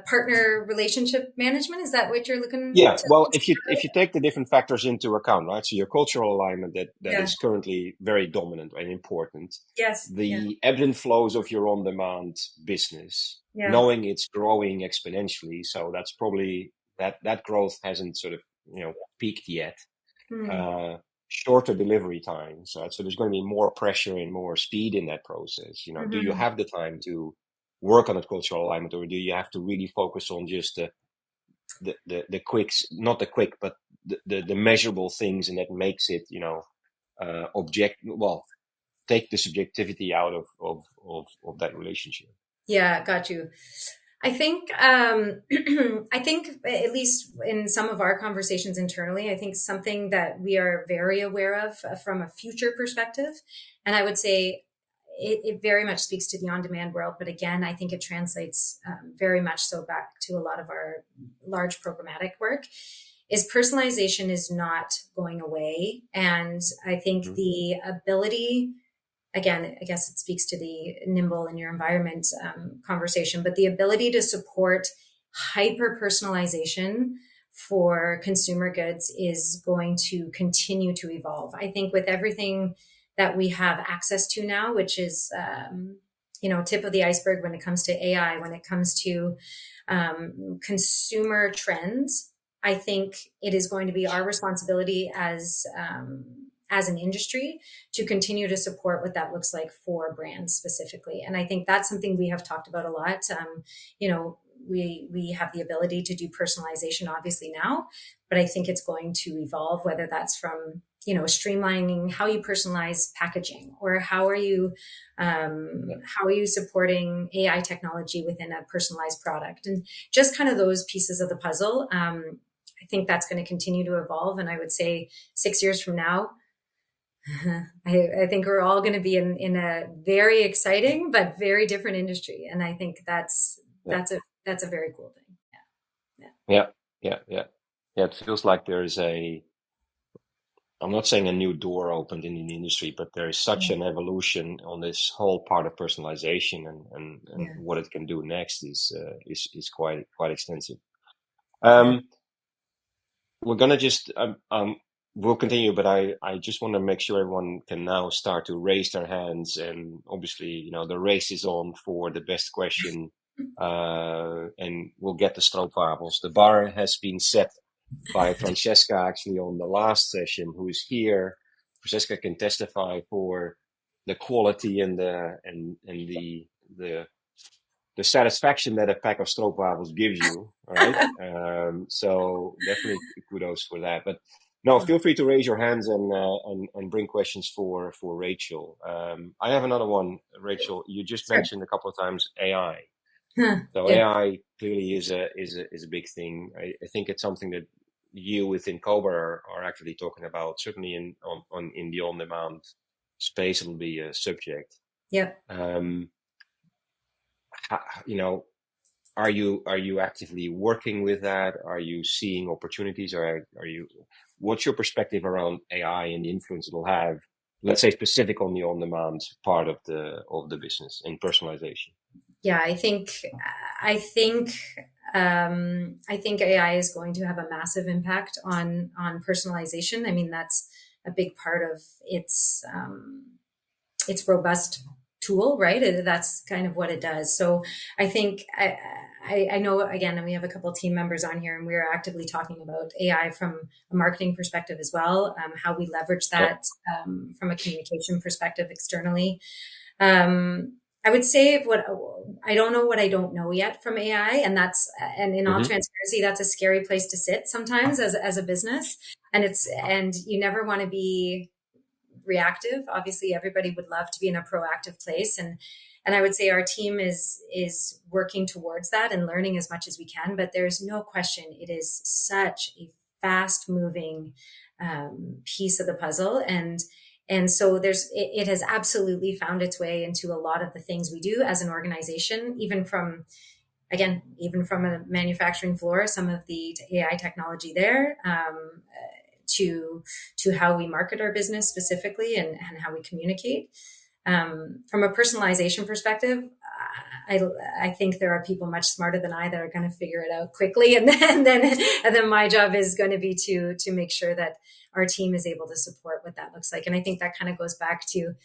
[SPEAKER 2] partner relationship management, is that what you're looking
[SPEAKER 1] Yeah, well,
[SPEAKER 2] to
[SPEAKER 1] if you take the different factors into account, right? So your cultural alignment that
[SPEAKER 2] yeah.
[SPEAKER 1] is currently very dominant and important,
[SPEAKER 2] Yes. Yeah.
[SPEAKER 1] the ebbs and flows of your on-demand business,
[SPEAKER 2] Yeah.
[SPEAKER 1] knowing it's growing exponentially, so that's probably that growth hasn't sort of peaked yet.
[SPEAKER 2] Hmm.
[SPEAKER 1] uh, Shorter delivery times. So there's going to be more pressure and more speed in that process. Do you
[SPEAKER 2] Hmm.
[SPEAKER 1] have the time to work on that cultural alignment, or do you have to really focus on just the quicks, not the quick, but the measurable things, and that makes it, well, take the subjectivity out of that relationship.
[SPEAKER 2] Yeah. Got you. I think I think at least in some of our conversations internally, I think something that we are very aware of from a future perspective, and I would say it very much speaks to the on-demand world. But again, I think it translates very much so back to a lot of our large programmatic work. Is personalization is not going away, and I think
[SPEAKER 1] Hmm.
[SPEAKER 2] the ability, again, I guess it speaks to the nimble in your environment conversation, but the ability to support hyper personalization for consumer goods is going to continue to evolve. I think with everything that we have access to now, which is, tip of the iceberg when it comes to AI, when it comes to consumer trends, I think it is going to be our responsibility as an industry to continue to support what that looks like for brands specifically. And I think that's something we have talked about a lot. We have the ability to do personalization obviously now, but I think it's going to evolve, whether that's from streamlining how you personalize packaging, or
[SPEAKER 1] Yeah.
[SPEAKER 2] how are you supporting AI technology within a personalized product, and just kind of those pieces of the puzzle. I think that's going to continue to evolve, and I would say 6 years from now, I think we're all going to be in a very exciting but very different industry, and I think
[SPEAKER 1] Yeah.
[SPEAKER 2] that's a very cool thing. Yeah,
[SPEAKER 1] Yeah. Yeah. Yeah. Yeah. It feels like there's I'm not saying a new door opened in the industry, but there is such
[SPEAKER 2] yeah,
[SPEAKER 1] an evolution on this whole part of personalization, and
[SPEAKER 2] yeah,
[SPEAKER 1] what it can do next is quite extensive.
[SPEAKER 2] yeah.
[SPEAKER 1] Um, we're gonna just we'll continue, but I just want to make sure everyone can now start to raise their hands, and obviously, the race is on for the best question and we'll get the stroopwafels. The bar has been set by Francesca actually on the last session, who is here. Francesca can testify for the quality and the satisfaction that a pack of stroopwafels gives you, right? So definitely kudos for that. But no, feel free to raise your hands and bring questions for Rachel. I have another one, Rachel. You just
[SPEAKER 2] Sure.
[SPEAKER 1] mentioned a couple of times AI.
[SPEAKER 2] Huh.
[SPEAKER 1] So
[SPEAKER 2] Yeah.
[SPEAKER 1] AI clearly is a big thing. I think it's something that you within Cober are actually talking about. Certainly in the on-demand space, it'll be a subject.
[SPEAKER 2] Yep.
[SPEAKER 1] You know, are you actively working with that? Are you seeing opportunities, or are you? What's your perspective around AI and the influence it'll have? Let's say specific on the on-demand part of the business and personalization.
[SPEAKER 2] Yeah, I think AI is going to have a massive impact on personalization. I mean, that's a big part of its robust tool, right? That's kind of what it does. So I think I know, again, and we have a couple of team members on here, and we're actively talking about AI from a marketing perspective as well, how we leverage
[SPEAKER 1] Yeah.
[SPEAKER 2] that from a communication perspective externally. I would say what I don't know what I don't know yet from AI, and in all
[SPEAKER 1] Mm-hmm.
[SPEAKER 2] transparency, that's a scary place to sit sometimes as a business, and you never want to be reactive. Obviously, everybody would love to be in a proactive place, and I would say our team is working towards that and learning as much as we can. But there's no question it is such a fast moving piece of the puzzle, and so it has absolutely found its way into a lot of the things we do as an organization, even from a manufacturing floor, some of the AI technology there, to how we market our business specifically, and how we communicate. From a personalization perspective, I think there are people much smarter than I that are going to figure it out quickly, and then my job is going to be to make sure that our team is able to support what that looks like. And I think that kind of goes back to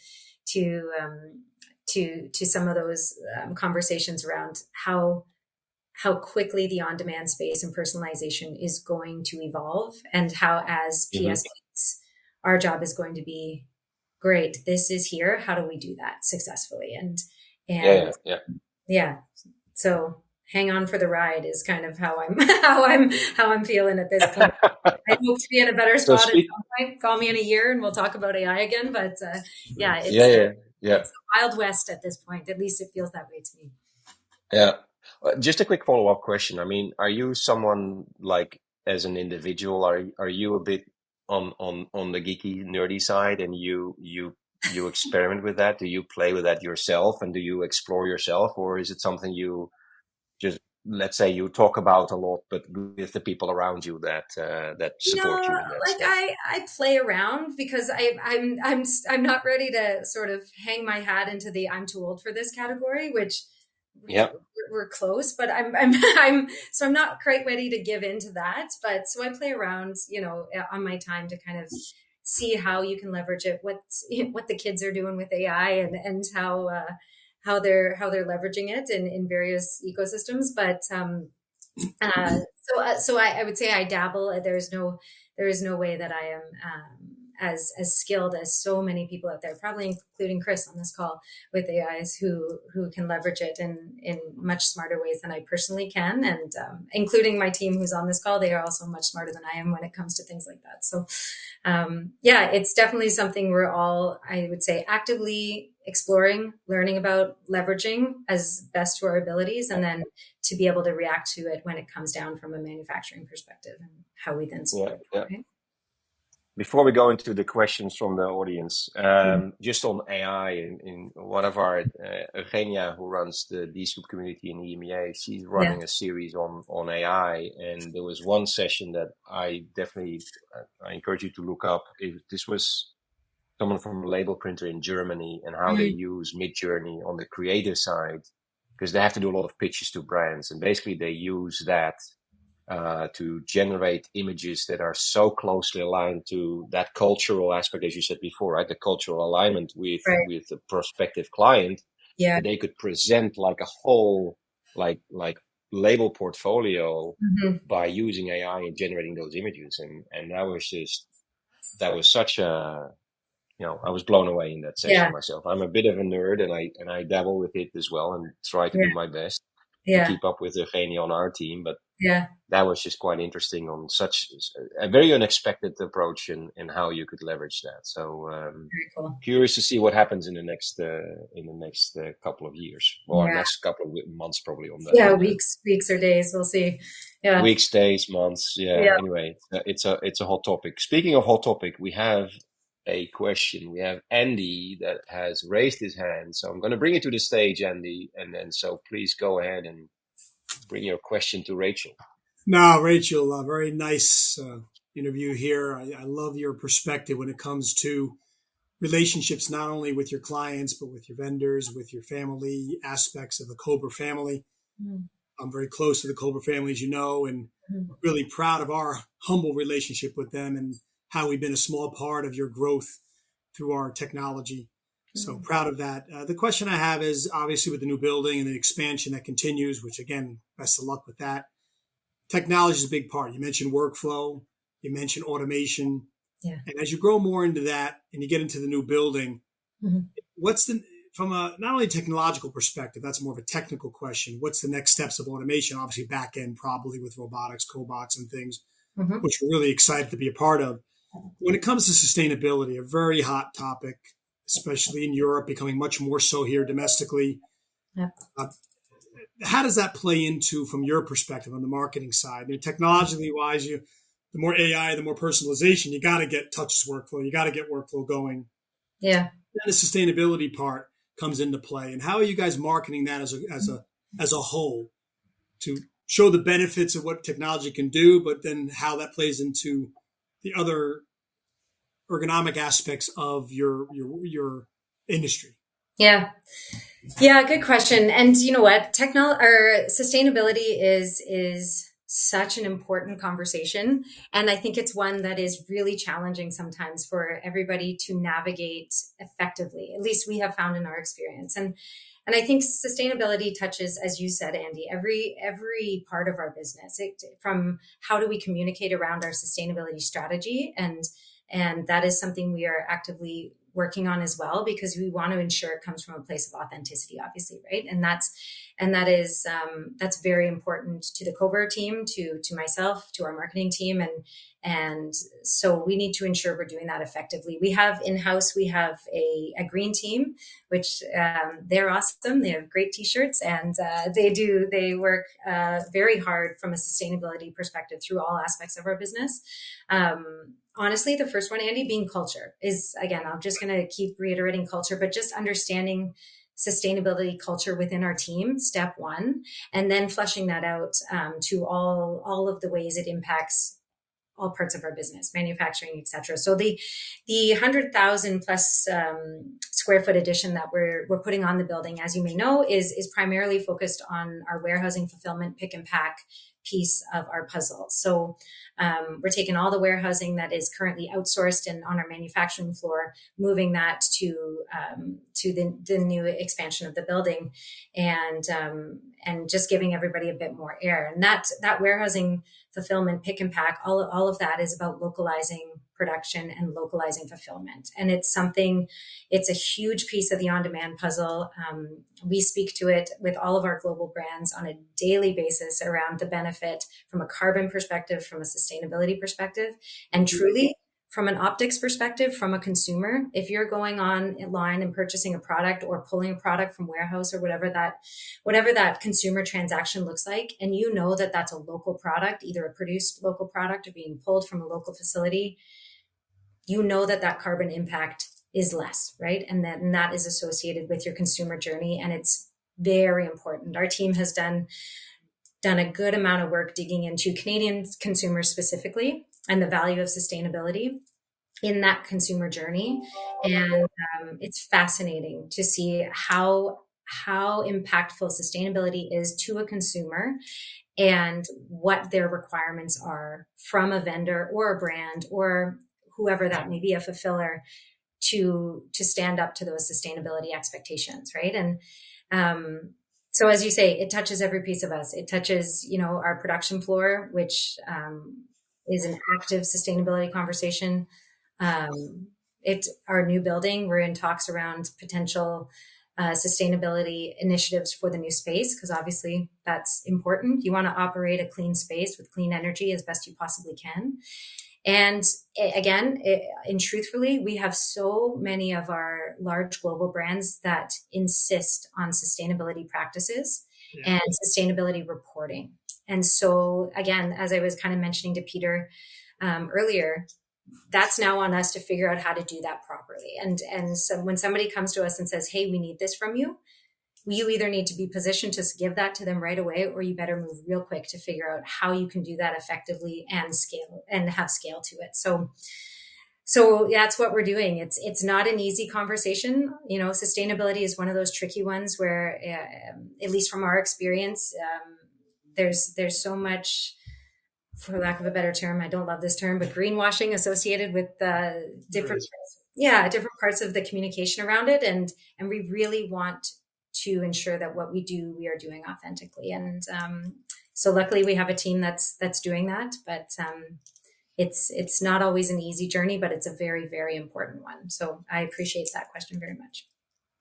[SPEAKER 2] some of those conversations around how quickly the on-demand space and personalization is going to evolve, and how, as
[SPEAKER 1] Mm-hmm.
[SPEAKER 2] PSPs, our job is going to be, great, this is here, how do we do that successfully? And
[SPEAKER 1] Yeah.
[SPEAKER 2] yeah, so hang on for the ride is kind of how I'm how I'm feeling at this point. I hope to be in a better
[SPEAKER 1] So
[SPEAKER 2] spot at
[SPEAKER 1] speak.
[SPEAKER 2] some point. Call me in a year and we'll talk about AI again. But yeah,
[SPEAKER 1] Yeah.
[SPEAKER 2] it's the Wild West at this point. At least it feels that way to me.
[SPEAKER 1] Yeah. Just a quick follow-up question. I mean, are you someone like as an individual, are you a bit on the geeky, nerdy side, and you experiment with that? Do you play with that yourself, and do you explore yourself, or is it something you just, let's say, you talk about a lot, but with the people around you that support
[SPEAKER 2] No,
[SPEAKER 1] you in that
[SPEAKER 2] like
[SPEAKER 1] stuff?
[SPEAKER 2] I play around because I'm not ready to sort of hang my hat into the I'm too old for this category, which
[SPEAKER 1] Yeah.
[SPEAKER 2] we're close, but I'm not quite ready to give into that. But so I play around, on my time to kind of see how you can leverage it, what the kids are doing with AI, and how they're leveraging it in various ecosystems. But I would say I dabble. There is no way that I am as skilled as so many people out there, probably including Chris on this call, with AIs who can leverage it in much smarter ways than I personally can, and including my team who's on this call, they are also much smarter than I am when it comes to things like that. So yeah, it's definitely something we're all, I would say, actively exploring, learning about, leveraging as best to our abilities, and then to be able to react to it when it comes down from a manufacturing perspective, and how we then
[SPEAKER 1] Yeah.
[SPEAKER 2] support
[SPEAKER 1] Yeah.
[SPEAKER 2] that, right?
[SPEAKER 1] Before we go into the questions from the audience, just on AI, in one of our, Eugenia, who runs the Dscoop community in EMEA, she's
[SPEAKER 2] Yeah.
[SPEAKER 1] running a series on AI, and there was one session that I definitely I encourage you to look up. This was someone from a label printer in Germany, and how they
[SPEAKER 2] Mm,
[SPEAKER 1] use Midjourney on the creative side, because they have to do a lot of pitches to brands, and basically they use that to generate images that are so closely aligned to that cultural aspect, as you said before, right? The cultural alignment with
[SPEAKER 2] right.
[SPEAKER 1] the prospective client,
[SPEAKER 2] Yeah.
[SPEAKER 1] that they could present like a whole. like label portfolio
[SPEAKER 2] Mm-hmm.
[SPEAKER 1] by using AI and generating those images. And that was such a, I was blown away in that
[SPEAKER 2] Yeah.
[SPEAKER 1] session myself. I'm a bit of a nerd, and I dabble with it as well and try to
[SPEAKER 2] Yeah.
[SPEAKER 1] do my best to
[SPEAKER 2] Yeah.
[SPEAKER 1] keep up with Eugenie on our team. But
[SPEAKER 2] Yeah.
[SPEAKER 1] that was just quite interesting on such a very unexpected approach and how you could leverage that. So
[SPEAKER 2] Very cool.
[SPEAKER 1] curious to see what happens in the next couple of years, or
[SPEAKER 2] Yeah.
[SPEAKER 1] next couple of months probably on
[SPEAKER 2] Yeah.
[SPEAKER 1] that.
[SPEAKER 2] Weeks or days. We'll see. Yeah.
[SPEAKER 1] Weeks, days, months. Yeah.
[SPEAKER 2] Yeah.
[SPEAKER 1] Anyway, it's a hot topic. Speaking of hot topic, we have a question. We have Andy that has raised his hand. So I'm going to bring it to the stage, Andy, and then so please go ahead and bring your question to Rachel.
[SPEAKER 3] No, Rachel, a very nice interview here. I love your perspective when it comes to relationships, not only with your clients, but with your vendors, with your family aspects of the Cober family.
[SPEAKER 2] Mm-hmm.
[SPEAKER 3] I'm very close to the Cober family, as you know, and really proud of our humble relationship with them and how we've been a small part of your growth through our technology. So proud of that. The question I have is obviously with the new building and the expansion that continues, which again, best of luck with that. Technology is a big part. You mentioned workflow, you mentioned automation.
[SPEAKER 2] Yeah.
[SPEAKER 3] And as you grow more into that and you get into the new building,
[SPEAKER 2] Mm-hmm.
[SPEAKER 3] what's the, from a not only technological perspective, that's more of a technical question. What's the next steps of automation? Obviously, back end, probably with robotics, cobots, and things,
[SPEAKER 2] Mm-hmm.
[SPEAKER 3] which we're really excited to be a part of. When it comes to sustainability, a very hot topic, especially in Europe, becoming much more so here domestically.
[SPEAKER 2] Yeah.
[SPEAKER 3] How does that play into, from your perspective, on the marketing side? I mean, technologically wise, the more AI, the more personalization. You got to get touchless workflow. You got to get workflow going.
[SPEAKER 2] Yeah.
[SPEAKER 3] Then the sustainability part comes into play. And how are you guys marketing that as a whole to show the benefits of what technology can do, but then how that plays into the other ergonomic aspects of your industry?
[SPEAKER 2] Yeah. Yeah, good question. And you know what? Sustainability is such an important conversation. And I think it's one that is really challenging sometimes for everybody to navigate effectively. At least we have found in our experience. And I think sustainability touches, as you said, Andy, every part of our business. From how do we communicate around our sustainability strategy, and that is something we are actively working on as well, because we want to ensure it comes from a place of authenticity, obviously, right? And that's very important to the Cober team, to myself, to our marketing team, and so we need to ensure we're doing that effectively. We have in-house, we have a green team, which they're awesome. They have great t-shirts, and they work very hard from a sustainability perspective through all aspects of our business. Honestly, the first one, Andy, being culture is, again, I'm just going to keep reiterating culture, but just understanding sustainability culture within our team, step one, and then fleshing that out to all of the ways it impacts all parts of our business, manufacturing, et cetera. So the 100,000 plus square foot addition that we're putting on the building, as you may know, is primarily focused on our warehousing, fulfillment, pick and pack piece of our puzzle. So we're taking all the warehousing that is currently outsourced and on our manufacturing floor, moving that to the new expansion of the building, and just giving everybody a bit more air. And that warehousing, fulfillment, pick and pack, all of that is about localizing production and localizing fulfillment. And it's a huge piece of the on-demand puzzle. We speak to it with all of our global brands on a daily basis around the benefit from a carbon perspective, from a sustainability perspective, and truly from an optics perspective, from a consumer. If you're going online and purchasing a product or pulling a product from warehouse or whatever that consumer transaction looks like, and you know that that's a local product, either a produced local product or being pulled from a local facility, you know that carbon impact is less, right? And that is associated with your consumer journey, and it's very important. Our team has done a good amount of work digging into Canadian consumers specifically and the value of sustainability in that consumer journey. And it's fascinating to see how impactful sustainability is to a consumer and what their requirements are from a vendor or a brand or whoever that may be, a fulfiller, to stand up to those sustainability expectations, right? And So as you say, it touches every piece of us. It touches, our production floor, which is an active sustainability conversation. It's our new building. We're in talks around potential sustainability initiatives for the new space, because obviously that's important. You want to operate a clean space with clean energy as best you possibly can. And again, and truthfully, we have so many of our large global brands that insist on sustainability practices and sustainability reporting. And so, again, as I was kind of mentioning to Peter earlier, that's now on us to figure out how to do that properly. And so when somebody comes to us and says, "Hey, we need this from you," you either need to be positioned to give that to them right away, or you better move real quick to figure out how you can do that effectively and scale and have scale to it. So that's what we're doing. It's not an easy conversation. Sustainability is one of those tricky ones where, at least from our experience, there's so much, for lack of a better term, I don't love this term, but greenwashing associated with different parts of the communication around it. And we really want to ensure that what we do, we are doing authentically. And so luckily we have a team that's doing that, but it's not always an easy journey, but it's a very, very important one. So I appreciate that question very much.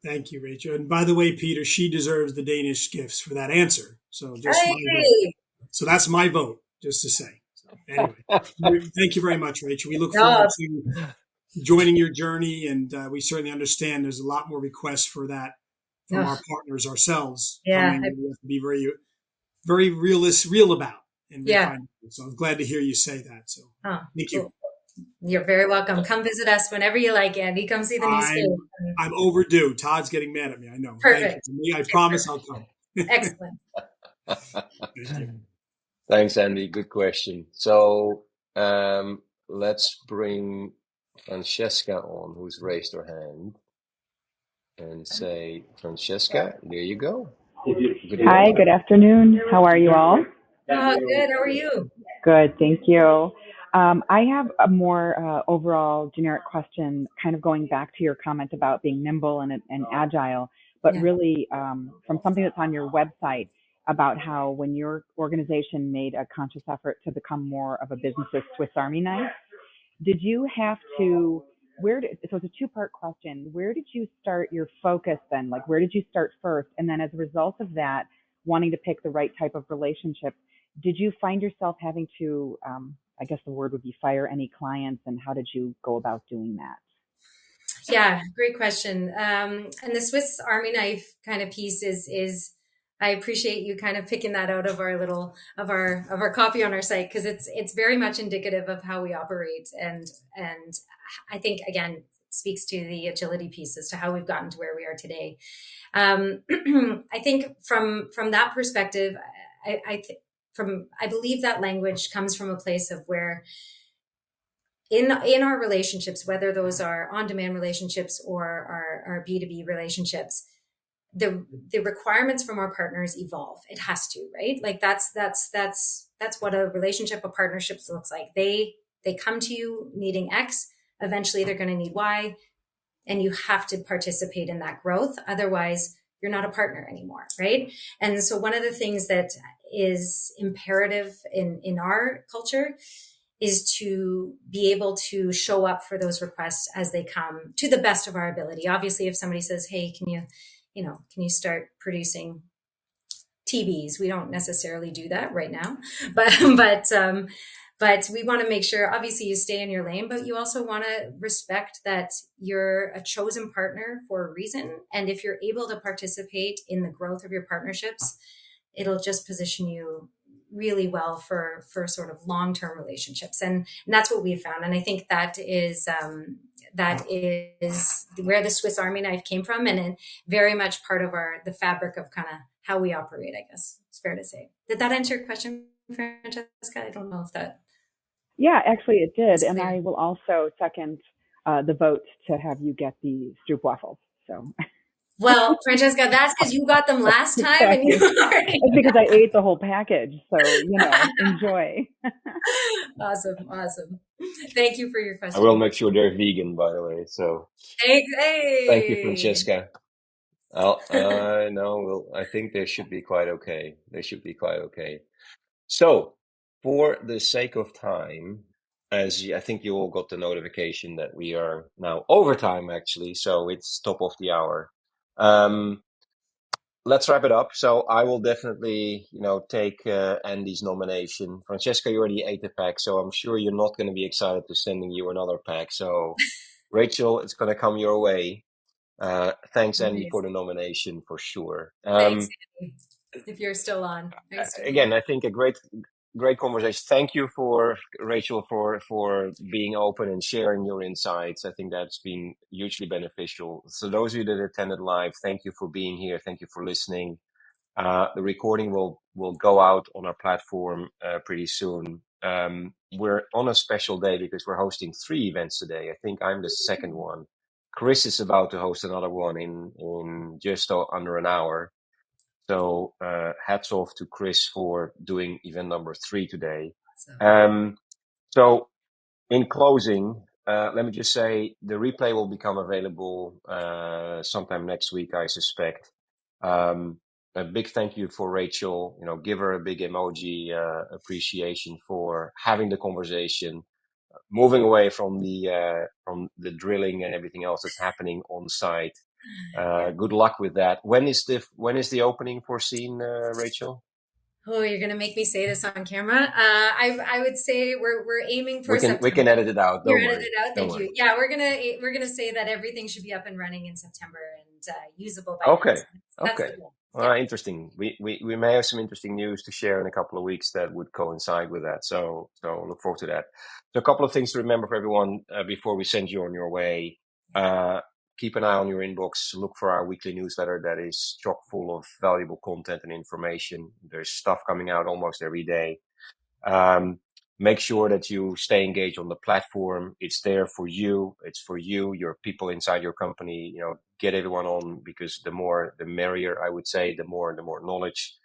[SPEAKER 3] Thank you, Rachel. And by the way, Peter, she deserves the Danish gifts for that answer. So just
[SPEAKER 2] my vote.
[SPEAKER 3] So that's my vote, just to say. So anyway, thank you very much, Rachel. We look forward to joining your journey, and we certainly understand there's a lot more requests for that from our partners ourselves.
[SPEAKER 2] Yeah,
[SPEAKER 3] we have to be very, very real about. And so I'm glad to hear you say that. So thank you.
[SPEAKER 2] You're very welcome. Come visit us whenever you like, Andy. Come see the new space.
[SPEAKER 3] I'm overdue. Todd's getting mad at me. I know.
[SPEAKER 2] Perfect.
[SPEAKER 3] I promise I'll come.
[SPEAKER 2] Excellent.
[SPEAKER 1] Thanks, Andy. Good question. So let's bring Francesca on, who's raised her hand, and say, Francesca, there you go.
[SPEAKER 4] Hi, good afternoon. How are you all?
[SPEAKER 2] Oh, good. How are you?
[SPEAKER 4] Good, thank you. I have a more overall generic question, kind of going back to your comment about being nimble and agile, but really from something that's on your website about how when your organization made a conscious effort to become more of a business's Swiss Army knife, did you have to, so it's a two-part question. Where did you start your focus then? Like, where did you start first? And then as a result of that, wanting to pick the right type of relationship, did you find yourself having to, I guess the word would be fire any clients, and how did you go about doing that?
[SPEAKER 2] Yeah, great question. And the Swiss Army knife kind of piece is I appreciate you kind of picking that out of our copy on our site, because it's very much indicative of how we operate, and I think again speaks to the agility piece as to how we've gotten to where we are today. I think from that perspective, I believe that language comes from a place of where in our relationships, whether those are on-demand relationships or our B2B relationships, the requirements from our partners evolve. It has to, right? Like that's what a relationship, a partnership looks like. They come to you needing X, eventually they're going to need Y, and you have to participate in that growth. Otherwise, you're not a partner anymore, right? And so one of the things that is imperative in our culture is to be able to show up for those requests as they come to the best of our ability. Obviously, if somebody says, "Hey, can you start producing TVs?" We don't necessarily do that right now, but we want to make sure, obviously, you stay in your lane, but you also want to respect that you're a chosen partner for a reason. And if you're able to participate in the growth of your partnerships, it'll just position you really well for sort of long-term relationships. And that's what we've found. And I think that is where the Swiss Army knife came from, and very much part of the fabric of kind of how we operate, I guess it's fair to say. Did that answer your question, Francesca? I don't know if that.
[SPEAKER 4] Yeah, actually it did. And I will also second the vote to have you get the Stroop waffles. So.
[SPEAKER 2] Well, Francesca, that's because you got them last time. And
[SPEAKER 4] it's because I ate the whole package. So, enjoy.
[SPEAKER 2] Awesome. Thank you for your question.
[SPEAKER 1] I will make sure they're vegan, by the way. So
[SPEAKER 2] hey.
[SPEAKER 1] Thank you, Francesca. No, well, I think they should be quite okay. They should be quite okay. So, for the sake of time, I think you all got the notification that we are now overtime, actually, so it's top of the hour. Let's wrap it up. So I will definitely, take Andy's nomination. Francesca, you already ate the pack, so I'm sure you're not going to be excited to sending you another pack. So, Rachel, it's going to come your way. Thanks, Andy, for the nomination for sure.
[SPEAKER 2] Thanks, Andy, if you're still on. Nice to
[SPEAKER 1] Again, I think a great conversation. Thank you for Rachel for being open and sharing your insights. I think that's been hugely beneficial. So those of you that attended live, thank you for being here. Thank you for listening. The recording will go out on our platform pretty soon. We're on a special day because we're hosting 3 events today. I think I'm the second one. Chris is about to host another one in just under an hour. So hats off to Chris for doing event number 3 today. So in closing, let me just say the replay will become available sometime next week, I suspect. A big thank you for Rachel. Give her a big emoji appreciation for having the conversation, moving away from the drilling and everything else that's happening on site. Good luck with that. When is the opening foreseen, Rachel?
[SPEAKER 2] Oh, you're gonna make me say this on camera. I would say we're aiming for
[SPEAKER 1] September. We can edit it out. Don't worry.
[SPEAKER 2] Edit it out. Thank you. Yeah, we're gonna say that everything should be up and running in September and usable by
[SPEAKER 1] okay.
[SPEAKER 2] then. That's
[SPEAKER 1] okay.
[SPEAKER 2] the goal.
[SPEAKER 1] Interesting. We may have some interesting news to share in a couple of weeks that would coincide with that. So look forward to that. So a couple of things to remember for everyone before we send you on your way. Keep an eye on your inbox. Look for our weekly newsletter that is chock full of valuable content and information. There's stuff coming out almost every day. Make sure that you stay engaged on the platform. It's there for you. It's for you, your people inside your company. Get everyone on, because the more, the merrier, I would say, the more knowledge.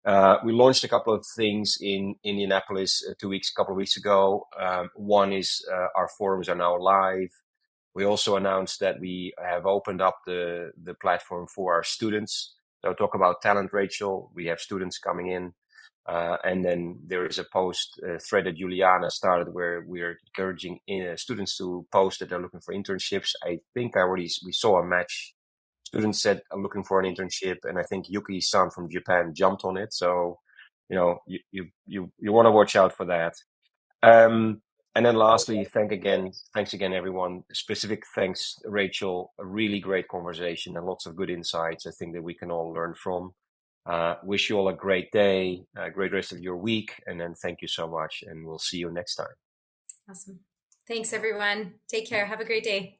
[SPEAKER 1] We launched a couple of things in Indianapolis a couple of weeks ago. One is our forums are now live. We also announced that we have opened up the platform for our students. So talk about talent, Rachel. We have students coming in. And then there is a post thread that Juliana started where we're encouraging students to post that they're looking for internships. I think we saw a match. Students said, I'm looking for an internship. And I think Yuki-san from Japan jumped on it. So, you want to watch out for that. And then lastly, thanks again, everyone. Specific thanks, Rachel. A really great conversation and lots of good insights, I think, that we can all learn from. Wish you all a great day, a great rest of your week, and then thank you so much, and we'll see you next time.
[SPEAKER 2] Awesome. Thanks, everyone. Take care. Have a great day.